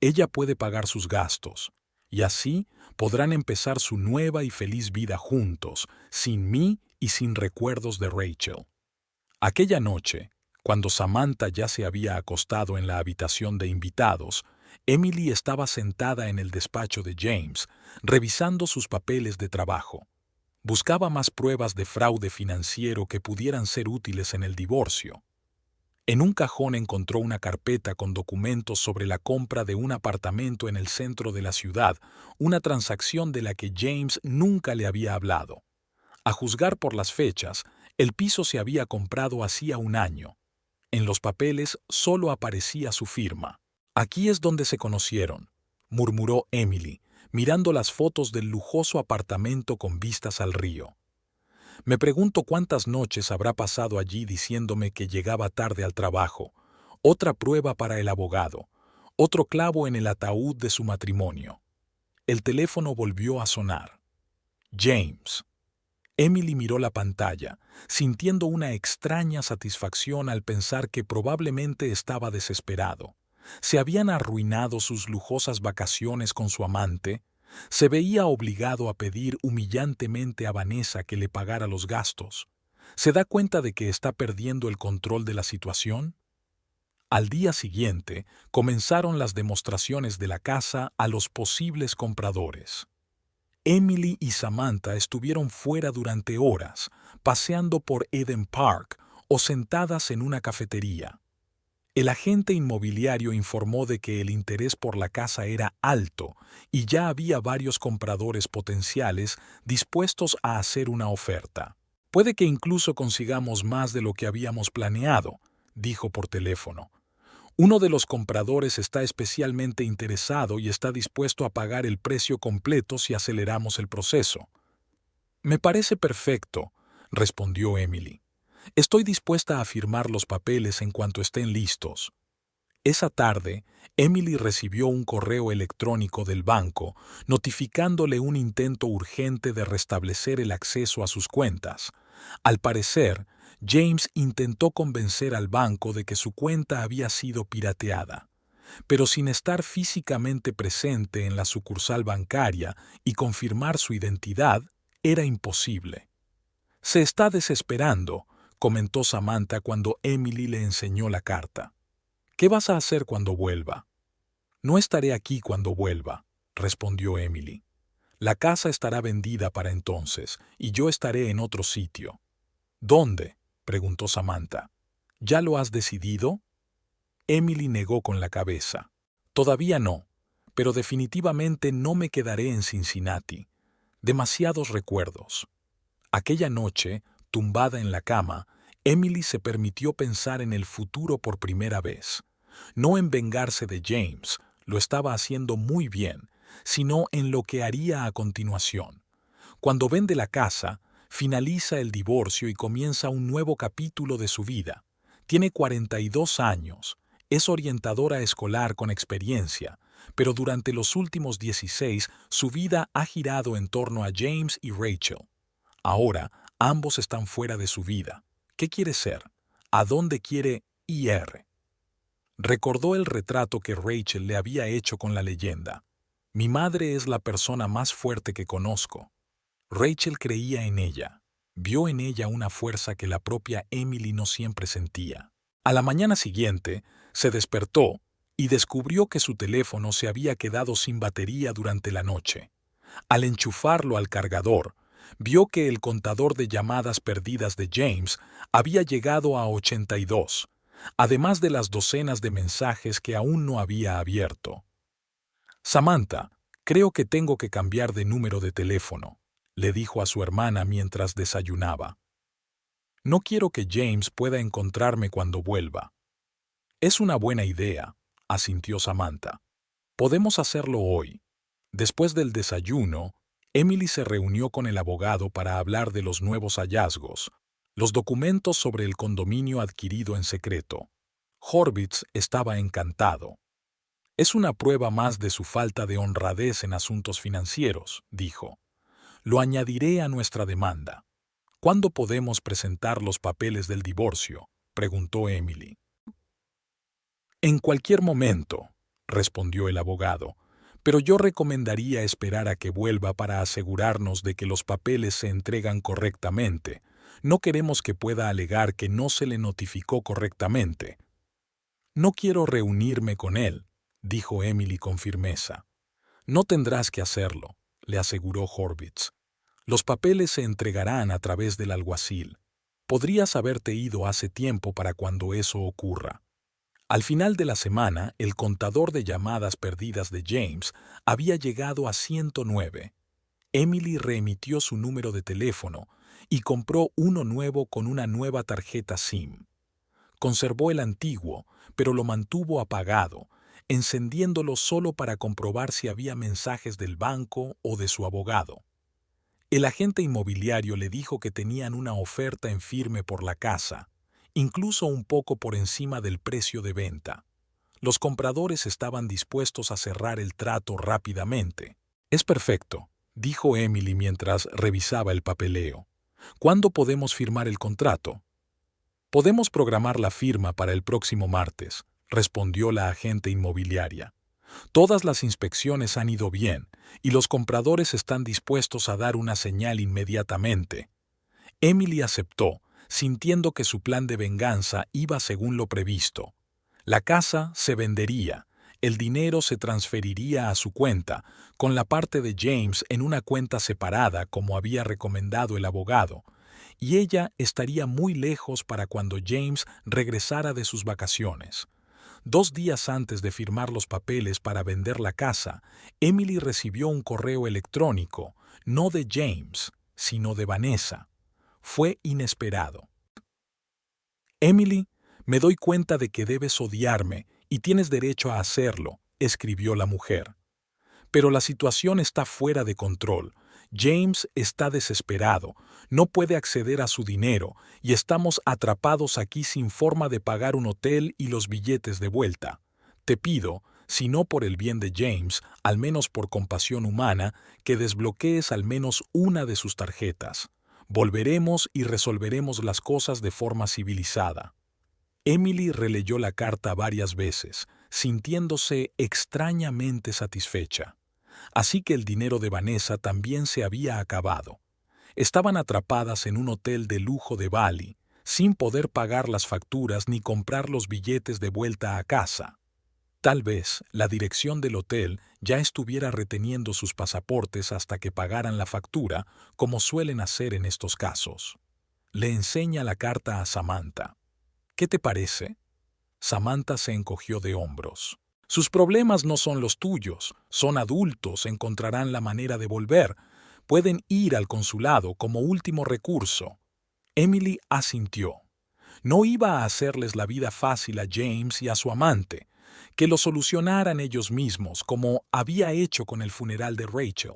A: «Ella puede pagar sus gastos, y así podrán empezar su nueva y feliz vida juntos, sin mí y sin recuerdos de Rachel». Aquella noche, cuando Samantha ya se había acostado en la habitación de invitados, Emily estaba sentada en el despacho de James, revisando sus papeles de trabajo. Buscaba más pruebas de fraude financiero que pudieran ser útiles en el divorcio. En un cajón encontró una carpeta con documentos sobre la compra de un apartamento en el centro de la ciudad, una transacción de la que James nunca le había hablado. A juzgar por las fechas, el piso se había comprado hacía un año. En los papeles solo aparecía su firma. «Aquí es donde se conocieron», murmuró Emily, mirando las fotos del lujoso apartamento con vistas al río. «Me pregunto cuántas noches habrá pasado allí diciéndome que llegaba tarde al trabajo, Otra prueba para el abogado, otro clavo en el ataúd de su matrimonio. El teléfono volvió a sonar. James. Emily miró la pantalla, sintiendo una extraña satisfacción al pensar que probablemente estaba desesperado. Se habían arruinado sus lujosas vacaciones con su amante. Se veía obligado a pedir humillantemente a Vanessa que le pagara los gastos. ¿Se da cuenta de que está perdiendo el control de la situación? Al día siguiente, comenzaron las demostraciones de la casa a los posibles compradores. Emily y Samantha estuvieron fuera durante horas, paseando por Eden Park o sentadas en una cafetería. El agente inmobiliario informó de que el interés por la casa era alto y ya había varios compradores potenciales dispuestos a hacer una oferta. Puede que incluso consigamos más de lo que habíamos planeado, dijo por teléfono. Uno de los compradores está especialmente interesado y está dispuesto a pagar el precio completo si aceleramos el proceso. Me parece perfecto, respondió Emily. Estoy dispuesta a firmar los papeles en cuanto estén listos. Esa tarde, Emily recibió un correo electrónico del banco notificándole un intento urgente de restablecer el acceso a sus cuentas. Al parecer, James intentó convencer al banco de que su cuenta había sido pirateada, pero sin estar físicamente presente en la sucursal bancaria y confirmar su identidad, era imposible. Se está desesperando, comentó Samantha cuando Emily le enseñó la carta. ¿Qué vas a hacer cuando vuelva? No estaré aquí cuando vuelva, respondió Emily. La casa estará vendida para entonces, y yo estaré en otro sitio. ¿Dónde?, preguntó Samantha. ¿Ya lo has decidido? Emily negó con la cabeza. Todavía no, pero definitivamente no me quedaré en Cincinnati. Demasiados recuerdos. Aquella noche, tumbada en la cama, Emily se permitió pensar en el futuro por primera vez. No en vengarse de James, lo estaba haciendo muy bien, sino en lo que haría a continuación. Cuando vende la casa, finaliza el divorcio y comienza un nuevo capítulo de su vida. Tiene 42 años, es orientadora escolar con experiencia, pero durante los últimos 16 su vida ha girado en torno a James y Rachel. Ahora, ambos están fuera de su vida. ¿Qué quiere ser? ¿A dónde quiere ir? Recordó el retrato que Rachel le había hecho con la leyenda. Mi madre es la persona más fuerte que conozco. Rachel creía en ella. Vio en ella una fuerza que la propia Emily no siempre sentía. A la mañana siguiente, se despertó y descubrió que su teléfono se había quedado sin batería durante la noche. Al enchufarlo al cargador, vio que el contador de llamadas perdidas de James había llegado a 82, además de las docenas de mensajes que aún no había abierto. Samantha, creo que tengo que cambiar de número de teléfono, le dijo a su hermana mientras desayunaba. No quiero que James pueda encontrarme cuando vuelva. Es una buena idea, asintió Samantha. Podemos hacerlo hoy. Después del desayuno, Emily se reunió con el abogado para hablar de los nuevos hallazgos, los documentos sobre el condominio adquirido en secreto. Horvitz estaba encantado. Es una prueba más de su falta de honradez en asuntos financieros, dijo. Lo añadiré a nuestra demanda. ¿Cuándo podemos presentar los papeles del divorcio?, preguntó Emily. En cualquier momento, respondió el abogado, pero yo recomendaría esperar a que vuelva para asegurarnos de que los papeles se entregan correctamente. No queremos que pueda alegar que no se le notificó correctamente. No quiero reunirme con él, dijo Emily con firmeza. No tendrás que hacerlo, le aseguró Horvitz. Los papeles se entregarán a través del alguacil. Podrías haberte ido hace tiempo para cuando eso ocurra. Al final de la semana, el contador de llamadas perdidas de James había llegado a 109. Emily reemitió su número de teléfono y compró uno nuevo con una nueva tarjeta SIM. Conservó el antiguo, pero lo mantuvo apagado, encendiéndolo solo para comprobar si había mensajes del banco o de su abogado. El agente inmobiliario le dijo que tenían una oferta en firme por la casa incluso un poco por encima del precio de venta. Los compradores estaban dispuestos a cerrar el trato rápidamente. «Es perfecto», dijo Emily mientras revisaba el papeleo. «¿Cuándo podemos firmar el contrato?» «Podemos programar la firma para el próximo martes», respondió la agente inmobiliaria. «Todas las inspecciones han ido bien y los compradores están dispuestos a dar una señal inmediatamente». Emily aceptó, sintiendo que su plan de venganza iba según lo previsto. La casa se vendería, el dinero se transferiría a su cuenta, con la parte de James en una cuenta separada como había recomendado el abogado, y ella estaría muy lejos para cuando James regresara de sus vacaciones. 2 días antes de firmar los papeles para vender la casa, Emily recibió un correo electrónico, no de James, sino de Vanessa. Fue inesperado. «Emily, me doy cuenta de que debes odiarme y tienes derecho a hacerlo», escribió la mujer. «Pero la situación está fuera de control. James está desesperado, no puede acceder a su dinero y estamos atrapados aquí sin forma de pagar un hotel y los billetes de vuelta. Te pido, si no por el bien de James, al menos por compasión humana, que desbloquees al menos una de sus tarjetas. Volveremos y resolveremos las cosas de forma civilizada». Emily releyó la carta varias veces, sintiéndose extrañamente satisfecha. Así que el dinero de Vanessa también se había acabado. Estaban atrapadas en un hotel de lujo de Bali, sin poder pagar las facturas ni comprar los billetes de vuelta a casa. Tal vez la dirección del hotel ya estuviera reteniendo sus pasaportes hasta que pagaran la factura, como suelen hacer en estos casos. Le enseña la carta a Samantha. «¿Qué te parece?» Samantha se encogió de hombros. «Sus problemas no son los tuyos, son adultos, encontrarán la manera de volver. Pueden ir al consulado como último recurso». Emily asintió. No iba a hacerles la vida fácil a James y a su amante, que lo solucionaran ellos mismos, como había hecho con el funeral de Rachel.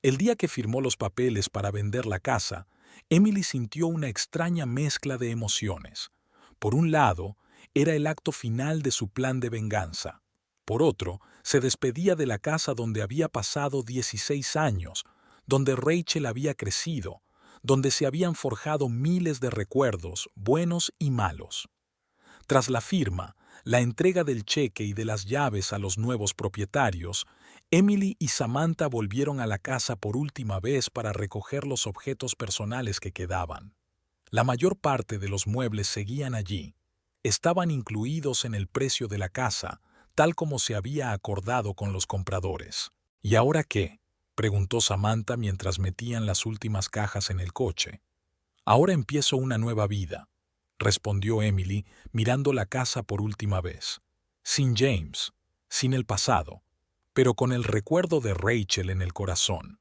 A: El día que firmó los papeles para vender la casa, Emily sintió una extraña mezcla de emociones. Por un lado, era el acto final de su plan de venganza. Por otro, se despedía de la casa donde había pasado 16 años, donde Rachel había crecido, donde se habían forjado miles de recuerdos, buenos y malos. Tras la firma, la entrega del cheque y de las llaves a los nuevos propietarios, Emily y Samantha volvieron a la casa por última vez para recoger los objetos personales que quedaban. La mayor parte de los muebles seguían allí. Estaban incluidos en el precio de la casa, tal como se había acordado con los compradores. «¿Y ahora qué?», preguntó Samantha mientras metían las últimas cajas en el coche. «Ahora empiezo una nueva vida», respondió Emily, mirando la casa por última vez. Sin James, sin el pasado, pero con el recuerdo de Rachel en el corazón.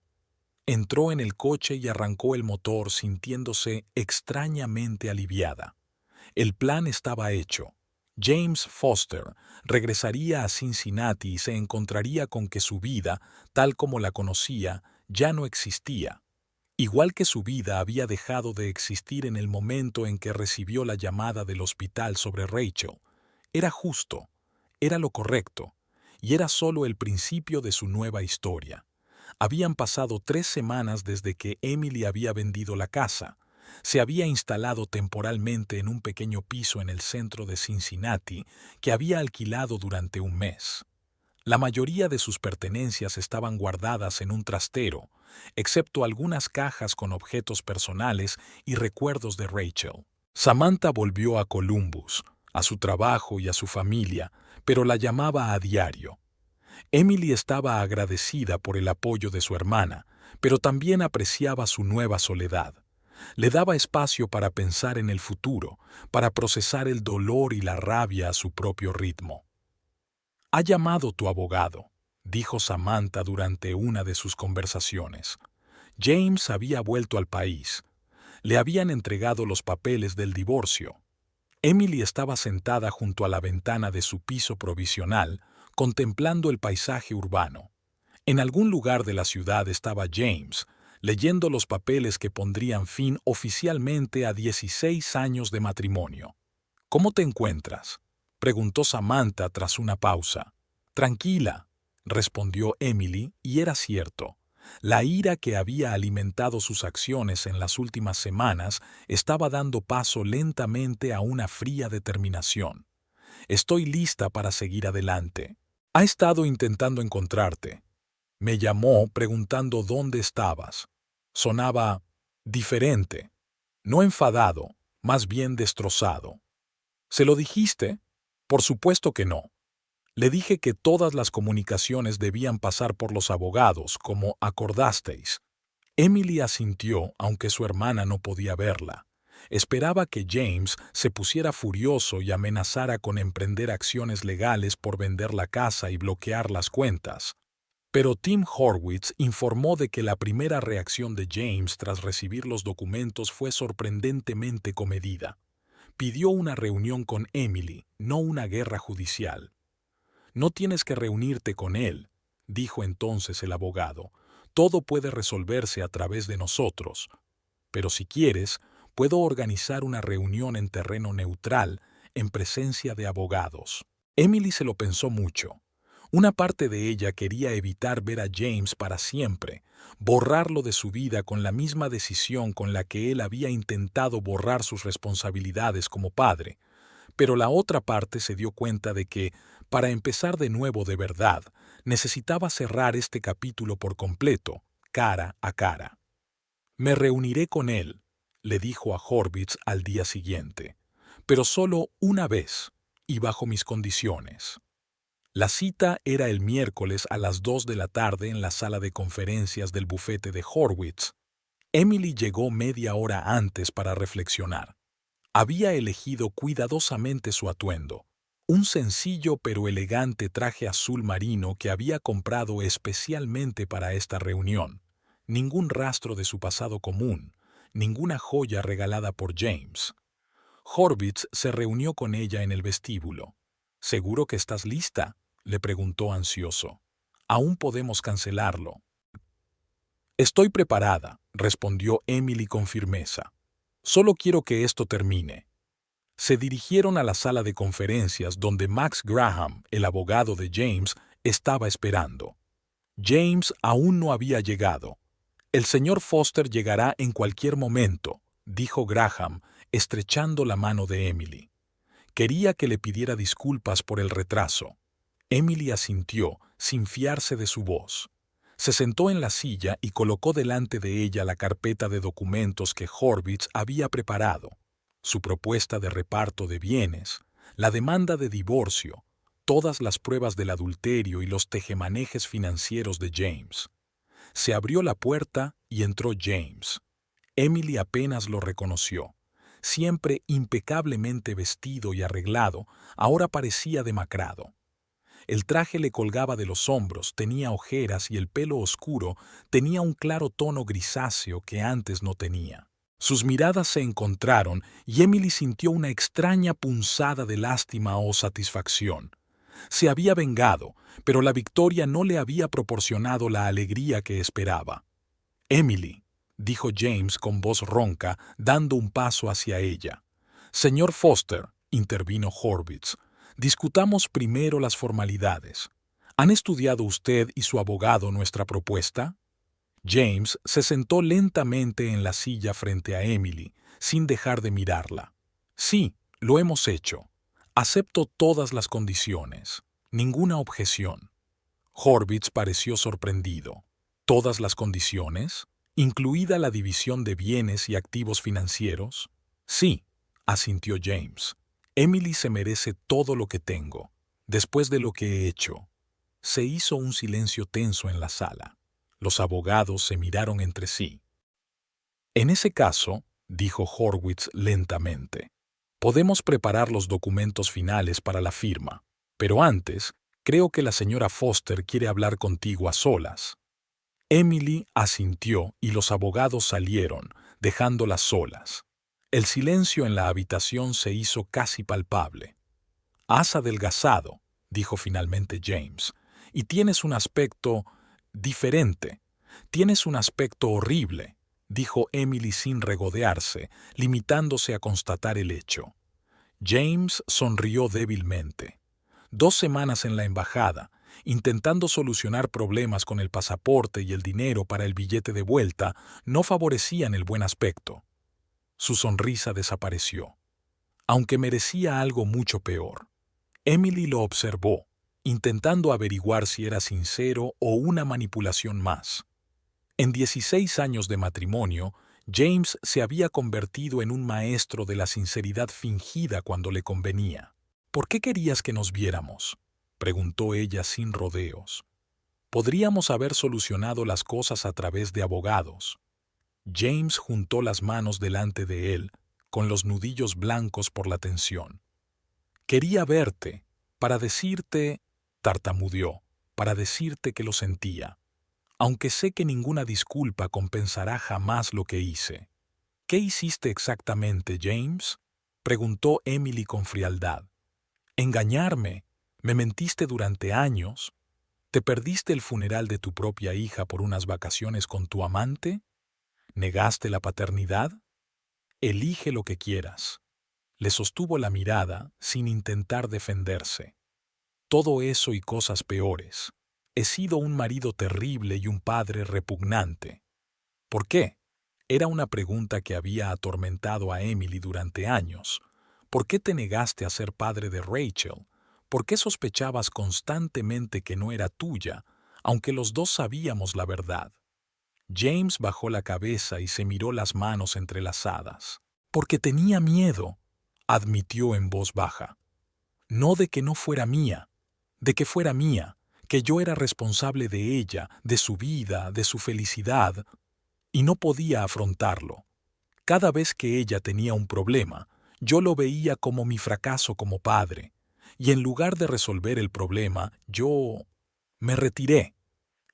A: Entró en el coche y arrancó el motor sintiéndose extrañamente aliviada. El plan estaba hecho. James Foster regresaría a Cincinnati y se encontraría con que su vida, tal como la conocía, ya no existía. Igual que su vida había dejado de existir en el momento en que recibió la llamada del hospital sobre Rachel. Era justo, era lo correcto, y era solo el principio de su nueva historia. Habían pasado 3 semanas desde que Emily había vendido la casa. Se había instalado temporalmente en un pequeño piso en el centro de Cincinnati que había alquilado durante un mes. La mayoría de sus pertenencias estaban guardadas en un trastero, excepto algunas cajas con objetos personales y recuerdos de Rachel. Samantha volvió a Columbus, a su trabajo y a su familia, pero la llamaba a diario. Emily estaba agradecida por el apoyo de su hermana, pero también apreciaba su nueva soledad. Le daba espacio para pensar en el futuro, para procesar el dolor y la rabia a su propio ritmo. «Ha llamado tu abogado», dijo Samantha durante una de sus conversaciones. James había vuelto al país. Le habían entregado los papeles del divorcio. Emily estaba sentada junto a la ventana de su piso provisional, contemplando el paisaje urbano. En algún lugar de la ciudad estaba James, leyendo los papeles que pondrían fin oficialmente a 16 años de matrimonio. «¿Cómo te encuentras?», preguntó Samantha tras una pausa. «Tranquila», respondió Emily, y era cierto. La ira que había alimentado sus acciones en las últimas semanas estaba dando paso lentamente a una fría determinación. «Estoy lista para seguir adelante. Ha estado intentando encontrarte. Me llamó preguntando dónde estabas. Sonaba diferente, no enfadado, más bien destrozado». «¿Se lo dijiste?». «Por supuesto que no. Le dije que todas las comunicaciones debían pasar por los abogados, como acordasteis». Emily asintió, aunque su hermana no podía verla. Esperaba que James se pusiera furioso y amenazara con emprender acciones legales por vender la casa y bloquear las cuentas. Pero Tim Horwitz informó de que la primera reacción de James tras recibir los documentos fue sorprendentemente comedida. Pidió una reunión con Emily, no una guerra judicial. «No tienes que reunirte con él», dijo entonces el abogado. «Todo puede resolverse a través de nosotros. Pero si quieres, puedo organizar una reunión en terreno neutral, en presencia de abogados». Emily se lo pensó mucho. Una parte de ella quería evitar ver a James para siempre, borrarlo de su vida con la misma decisión con la que él había intentado borrar sus responsabilidades como padre. Pero la otra parte se dio cuenta de que, para empezar de nuevo de verdad, necesitaba cerrar este capítulo por completo, cara a cara. «Me reuniré con él», le dijo a Horwitz al día siguiente, «pero solo una vez y bajo mis condiciones». La cita era el miércoles a las 2 de la tarde en la sala de conferencias del bufete de Horwitz. Emily llegó media hora antes para reflexionar. Había elegido cuidadosamente su atuendo, un sencillo pero elegante traje azul marino que había comprado especialmente para esta reunión. Ningún rastro de su pasado común, ninguna joya regalada por James. Horwitz se reunió con ella en el vestíbulo. «¿Seguro que estás lista?», le preguntó ansioso. «Aún podemos cancelarlo». «Estoy preparada», respondió Emily con firmeza. «Solo quiero que esto termine». Se dirigieron a la sala de conferencias donde Max Graham, el abogado de James, estaba esperando. James aún no había llegado. «El señor Foster llegará en cualquier momento», dijo Graham, estrechando la mano de Emily. Quería que le pidiera disculpas por el retraso. Emily asintió, sin fiarse de su voz. Se sentó en la silla y colocó delante de ella la carpeta de documentos que Horwitz había preparado, su propuesta de reparto de bienes, la demanda de divorcio, todas las pruebas del adulterio y los tejemanejes financieros de James. Se abrió la puerta y entró James. Emily apenas lo reconoció. Siempre impecablemente vestido y arreglado, ahora parecía demacrado. El traje le colgaba de los hombros, tenía ojeras y el pelo oscuro tenía un claro tono grisáceo que antes no tenía. Sus miradas se encontraron y Emily sintió una extraña punzada de lástima o satisfacción. Se había vengado, pero la victoria no le había proporcionado la alegría que esperaba. «Emily», dijo James con voz ronca, dando un paso hacia ella. «Señor Foster», intervino Horwitz, «discutamos primero las formalidades. ¿Han estudiado usted y su abogado nuestra propuesta?». James se sentó lentamente en la silla frente a Emily, sin dejar de mirarla. «Sí, lo hemos hecho. Acepto todas las condiciones. Ninguna objeción». Horwitz pareció sorprendido. «¿Todas las condiciones? ¿Incluida la división de bienes y activos financieros?». «Sí», asintió James. «Emily se merece todo lo que tengo, después de lo que he hecho». Se hizo un silencio tenso en la sala. Los abogados se miraron entre sí. «En ese caso», dijo Horwitz lentamente, «podemos preparar los documentos finales para la firma, pero antes, creo que la señora Foster quiere hablar contigo a solas». Emily asintió y los abogados salieron, dejándolas solas. El silencio en la habitación se hizo casi palpable. «Has adelgazado», dijo finalmente James, «y tienes un aspecto diferente. Tienes un aspecto horrible, dijo Emily sin regodearse, limitándose a constatar el hecho. James sonrió débilmente. 2 semanas en la embajada, intentando solucionar problemas con el pasaporte y el dinero para el billete de vuelta, no favorecían el buen aspecto. Su sonrisa desapareció, aunque merecía algo mucho peor. Emily lo observó, intentando averiguar si era sincero o una manipulación más. En 16 años de matrimonio, James se había convertido en un maestro de la sinceridad fingida cuando le convenía. ¿Por qué querías que nos viéramos?, preguntó ella sin rodeos. Podríamos haber solucionado las cosas a través de abogados. James juntó las manos delante de él, con los nudillos blancos por la tensión. Quería verte, para decirte, tartamudeó, para decirte que lo sentía. Aunque sé que ninguna disculpa compensará jamás lo que hice. ¿Qué hiciste exactamente, James?, preguntó Emily con frialdad. Engañarme. Me mentiste durante años. ¿Te perdiste el funeral de tu propia hija por unas vacaciones con tu amante? ¿Negaste la paternidad? Elige lo que quieras. Le sostuvo la mirada sin intentar defenderse. Todo eso y cosas peores. He sido un marido terrible y un padre repugnante. ¿Por qué? Era una pregunta que había atormentado a Emily durante años. ¿Por qué te negaste a ser padre de Rachel? ¿Por qué sospechabas constantemente que no era tuya, aunque los dos sabíamos la verdad? James bajó la cabeza y se miró las manos entrelazadas. Porque tenía miedo, admitió en voz baja. No de que no fuera mía, de que fuera mía, que yo era responsable de ella, de su vida, de su felicidad, y no podía afrontarlo. Cada vez que ella tenía un problema, yo lo veía como mi fracaso como padre, y en lugar de resolver el problema, yo me retiré.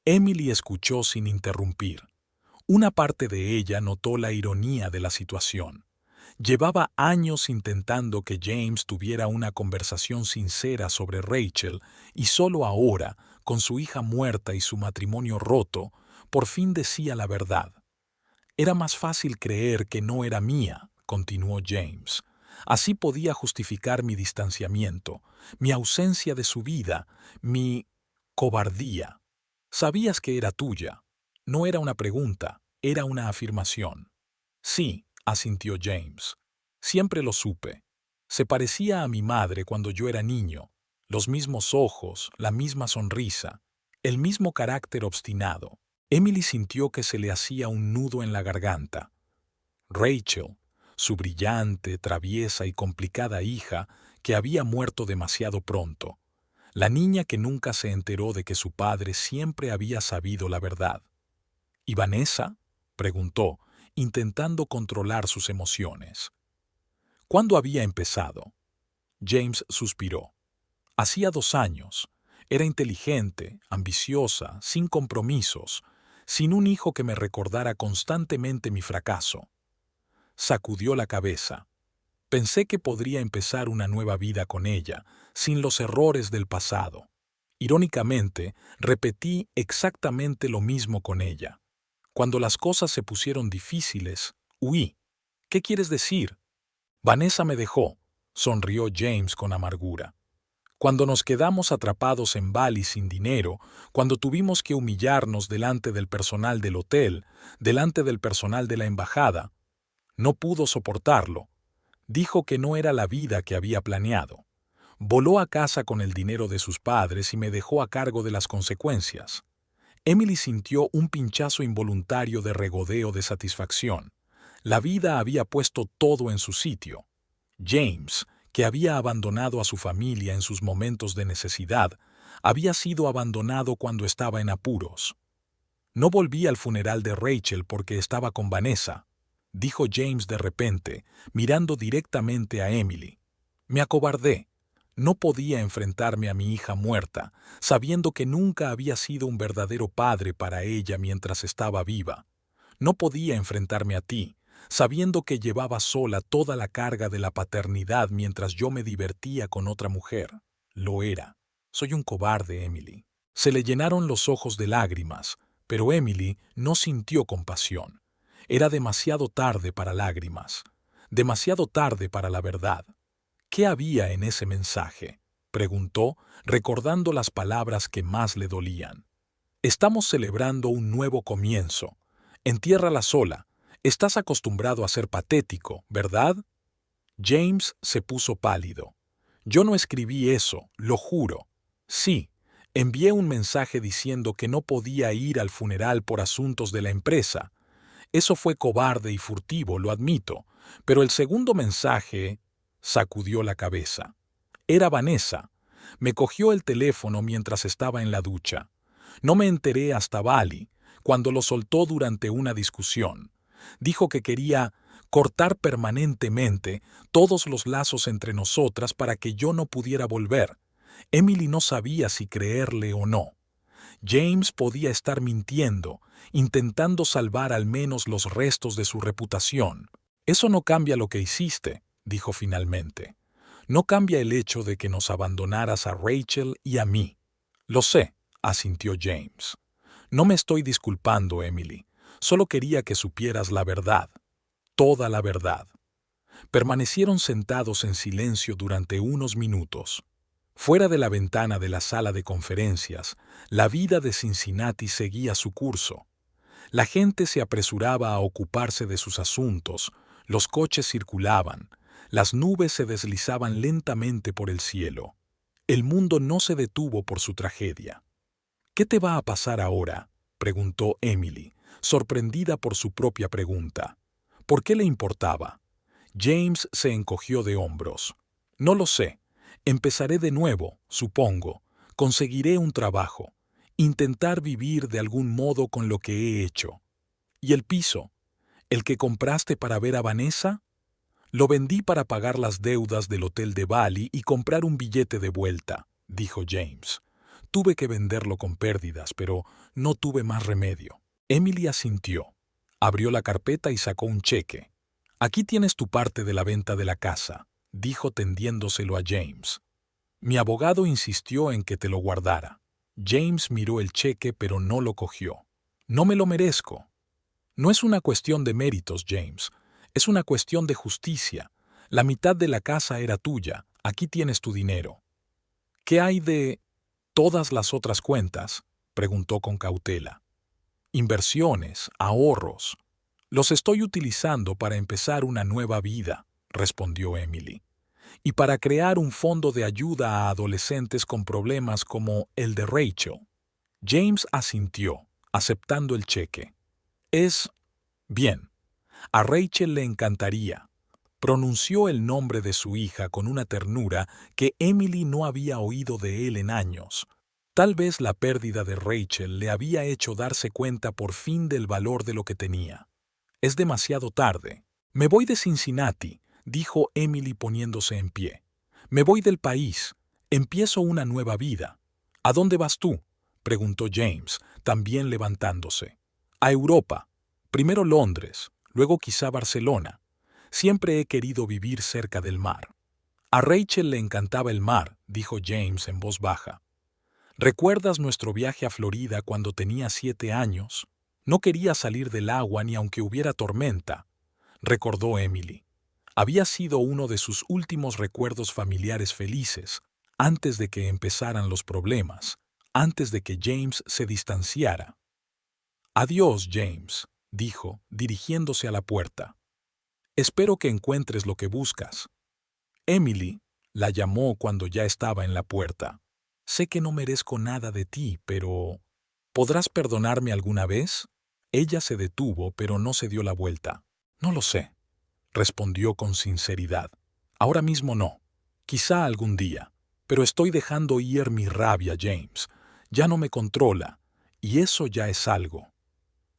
A: Emily escuchó sin interrumpir. Una parte de ella notó la ironía de la situación. Llevaba años intentando que James tuviera una conversación sincera sobre Rachel y solo ahora, con su hija muerta y su matrimonio roto, por fin decía la verdad. Era más fácil creer que no era mía, continuó James. Así podía justificar mi distanciamiento, mi ausencia de su vida, mi cobardía. Sabías que era tuya. No era una pregunta, era una afirmación. Sí, asintió James. Siempre lo supe. Se parecía a mi madre cuando yo era niño. Los mismos ojos, la misma sonrisa, el mismo carácter obstinado. Emily sintió que se le hacía un nudo en la garganta. Rachel, su brillante, traviesa y complicada hija, que había muerto demasiado pronto. La niña que nunca se enteró de que su padre siempre había sabido la verdad. ¿Y Vanessa?, preguntó, intentando controlar sus emociones. ¿Cuándo había empezado? James suspiró. Hacía 2 años. Era inteligente, ambiciosa, sin compromisos, sin un hijo que me recordara constantemente mi fracaso. Sacudió la cabeza. Pensé que podría empezar una nueva vida con ella, sin los errores del pasado. Irónicamente, repetí exactamente lo mismo con ella. Cuando las cosas se pusieron difíciles, huí. ¿Qué quieres decir? Vanessa me dejó, sonrió James con amargura. Cuando nos quedamos atrapados en Bali sin dinero, cuando tuvimos que humillarnos delante del personal del hotel, delante del personal de la embajada, no pudo soportarlo. Dijo que no era la vida que había planeado. Voló a casa con el dinero de sus padres y me dejó a cargo de las consecuencias. Emily sintió un pinchazo involuntario de regodeo de satisfacción. La vida había puesto todo en su sitio. James, que había abandonado a su familia en sus momentos de necesidad, había sido abandonado cuando estaba en apuros. No volví al funeral de Rachel porque estaba con Vanessa, dijo James de repente, mirando directamente a Emily. Me acobardé. No podía enfrentarme a mi hija muerta, sabiendo que nunca había sido un verdadero padre para ella mientras estaba viva. No podía enfrentarme a ti, sabiendo que llevaba sola toda la carga de la paternidad mientras yo me divertía con otra mujer. Lo era. Soy un cobarde, Emily. Se le llenaron los ojos de lágrimas, Pero Emily no sintió compasión. Era demasiado tarde para lágrimas, demasiado tarde para la verdad. ¿Qué había en ese mensaje?, preguntó, recordando las palabras que más le dolían. Estamos celebrando un nuevo comienzo. Entiérrala sola. Estás acostumbrado a ser patético, ¿verdad? James se puso pálido. Yo no escribí eso, lo juro. Sí, envié un mensaje diciendo que no podía ir al funeral por asuntos de la empresa. Eso fue cobarde y furtivo, lo admito, pero el segundo mensaje sacudió la cabeza. Era Vanessa. Me cogió el teléfono mientras estaba en la ducha. No me enteré hasta Bali, cuando lo soltó durante una discusión. Dijo que quería cortar permanentemente todos los lazos entre nosotras para que yo no pudiera volver. Emily no sabía si creerle o no. James podía estar mintiendo, intentando salvar al menos los restos de su reputación. Eso no cambia lo que hiciste, dijo finalmente. No cambia el hecho de que nos abandonaras a Rachel y a mí. Lo sé, asintió James. No me estoy disculpando, Emily. Solo quería que supieras la verdad. Toda la verdad. Permanecieron sentados en silencio durante unos minutos. Fuera de la ventana de la sala de conferencias, la vida de Cincinnati seguía su curso. La gente se apresuraba a ocuparse de sus asuntos, los coches circulaban, las nubes se deslizaban lentamente por el cielo. El mundo no se detuvo por su tragedia. ¿Qué te va a pasar ahora?, preguntó Emily, sorprendida por su propia pregunta. ¿Por qué le importaba? James se encogió de hombros. No lo sé. Empezaré de nuevo, supongo. Conseguiré un trabajo. Intentar vivir de algún modo con lo que he hecho. ¿Y el piso? ¿El que compraste para ver a Vanessa? Lo vendí para pagar las deudas del hotel de Bali y comprar un billete de vuelta, dijo James. Tuve que venderlo con pérdidas, pero no tuve más remedio. Emily asintió. Abrió la carpeta y sacó un cheque. Aquí tienes tu parte de la venta de la casa, dijo tendiéndoselo a James. Mi abogado insistió en que te lo guardara. James miró el cheque pero no lo cogió. No me lo merezco. No es una cuestión de méritos, James. Es una cuestión de justicia. La mitad de la casa era tuya. Aquí tienes tu dinero. ¿Qué hay de todas las otras cuentas?, preguntó con cautela. Inversiones, ahorros. Los estoy utilizando para empezar una nueva vida, respondió Emily. Y para crear un fondo de ayuda a adolescentes con problemas como el de Rachel. James asintió, aceptando el cheque. Es bien. A Rachel le encantaría. Pronunció el nombre de su hija con una ternura que Emily no había oído de él en años. Tal vez la pérdida de Rachel le había hecho darse cuenta por fin del valor de lo que tenía. Es demasiado tarde. Me voy de Cincinnati, dijo Emily poniéndose en pie. Me voy del país. Empiezo una nueva vida. ¿A dónde vas tú?, preguntó James, también levantándose. A Europa. Primero Londres, luego quizá Barcelona. Siempre he querido vivir cerca del mar. A Rachel le encantaba el mar, dijo James en voz baja. ¿Recuerdas nuestro viaje a Florida cuando tenía 7 años? No quería salir del agua ni aunque hubiera tormenta, recordó Emily. Había sido uno de sus últimos recuerdos familiares felices, antes de que empezaran los problemas, antes de que James se distanciara. Adiós, James, dijo, dirigiéndose a la puerta. Espero que encuentres lo que buscas. Emily la llamó cuando ya estaba en la puerta. Sé que no merezco nada de ti, pero ¿podrás perdonarme alguna vez? Ella se detuvo, pero no se dio la vuelta. No lo sé, respondió con sinceridad. Ahora mismo no. Quizá algún día. Pero estoy dejando ir mi rabia, James. Ya no me controla, y eso ya es algo.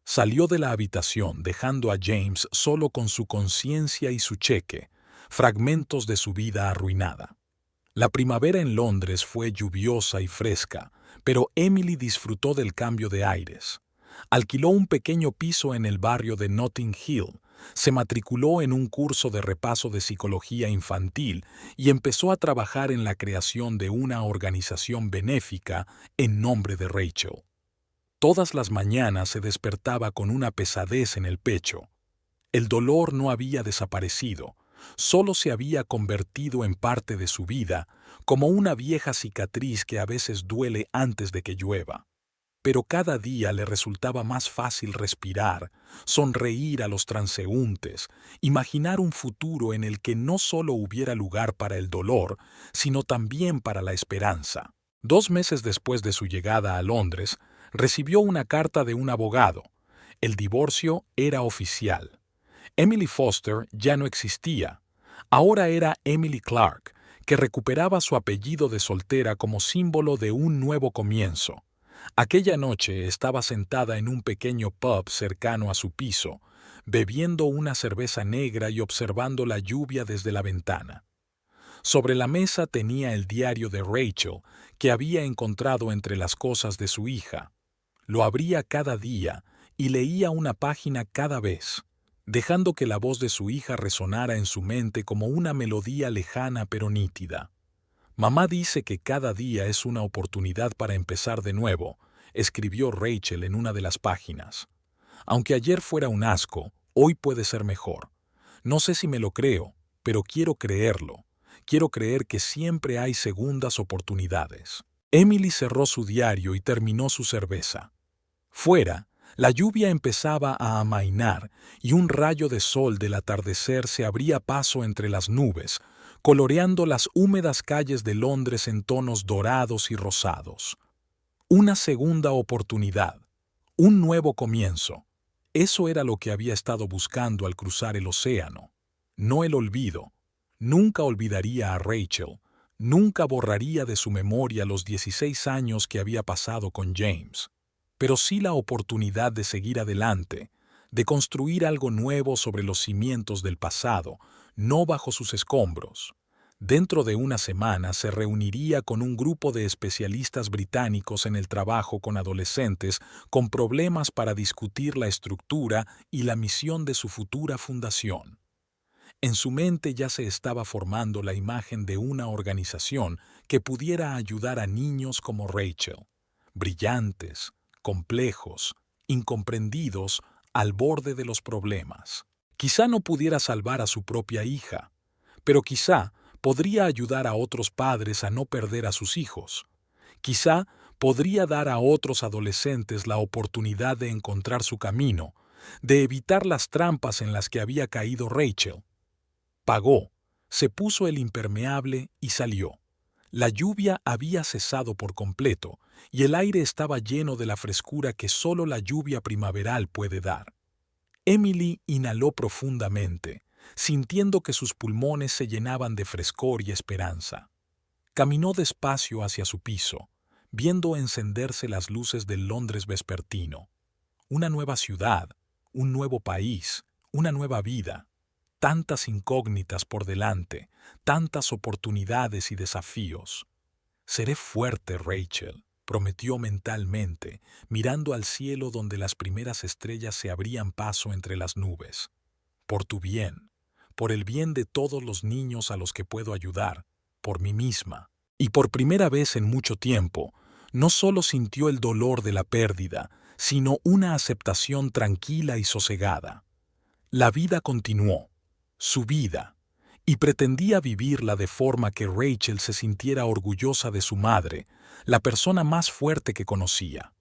A: Salió de la habitación, dejando a James solo con su conciencia y su cheque, fragmentos de su vida arruinada. La primavera en Londres fue lluviosa y fresca, pero Emily disfrutó del cambio de aires. Alquiló un pequeño piso en el barrio de Notting Hill, se matriculó en un curso de repaso de psicología infantil y empezó a trabajar en la creación de una organización benéfica en nombre de Rachel. Todas las mañanas se despertaba con una pesadez en el pecho. El dolor no había desaparecido, solo se había convertido en parte de su vida, como una vieja cicatriz que a veces duele antes de que llueva. Pero cada día le resultaba más fácil respirar, sonreír a los transeúntes, imaginar un futuro en el que no solo hubiera lugar para el dolor, sino también para la esperanza. 2 meses después de su llegada a Londres, recibió una carta de un abogado. El divorcio era oficial. Emily Foster ya no existía. Ahora era Emily Clark, que recuperaba su apellido de soltera como símbolo de un nuevo comienzo. Aquella noche estaba sentada en un pequeño pub cercano a su piso, bebiendo una cerveza negra y observando la lluvia desde la ventana. Sobre la mesa tenía el diario de Rachel, que había encontrado entre las cosas de su hija. Lo abría cada día y leía una página cada vez, dejando que la voz de su hija resonara en su mente como una melodía lejana pero nítida. Mamá dice que cada día es una oportunidad para empezar de nuevo, escribió Rachel en una de las páginas. Aunque ayer fuera un asco, hoy puede ser mejor. No sé si me lo creo, pero quiero creerlo. Quiero creer que siempre hay segundas oportunidades. Emily cerró su diario y terminó su cerveza. Fuera, la lluvia empezaba a amainar y un rayo de sol del atardecer se abría paso entre las nubes, coloreando las húmedas calles de Londres en tonos dorados y rosados. Una segunda oportunidad, un nuevo comienzo. Eso era lo que había estado buscando al cruzar el océano. No el olvido. Nunca olvidaría a Rachel. Nunca borraría de su memoria los 16 años que había pasado con James. Pero sí la oportunidad de seguir adelante, de construir algo nuevo sobre los cimientos del pasado, no bajo sus escombros. Dentro de una semana se reuniría con un grupo de especialistas británicos en el trabajo con adolescentes con problemas para discutir la estructura y la misión de su futura fundación. En su mente ya se estaba formando la imagen de una organización que pudiera ayudar a niños como Rachel, brillantes, complejos, incomprendidos, al borde de los problemas. Quizá no pudiera salvar a su propia hija, pero quizá podría ayudar a otros padres a no perder a sus hijos. Quizá podría dar a otros adolescentes la oportunidad de encontrar su camino, de evitar las trampas en las que había caído Rachel. Pagó, se puso el impermeable y salió. La lluvia había cesado por completo y el aire estaba lleno de la frescura que solo la lluvia primaveral puede dar. Emily inhaló profundamente, sintiendo que sus pulmones se llenaban de frescor y esperanza. Caminó despacio hacia su piso, viendo encenderse las luces del Londres vespertino. Una nueva ciudad, un nuevo país, una nueva vida. Tantas incógnitas por delante, tantas oportunidades y desafíos. Seré fuerte, Rachel, prometió mentalmente, mirando al cielo donde las primeras estrellas se abrían paso entre las nubes. Por tu bien, por el bien de todos los niños a los que puedo ayudar, por mí misma. Y por primera vez en mucho tiempo, no solo sintió el dolor de la pérdida, sino una aceptación tranquila y sosegada. La vida continuó, su vida, y pretendía vivirla de forma que Rachel se sintiera orgullosa de su madre, la persona más fuerte que conocía.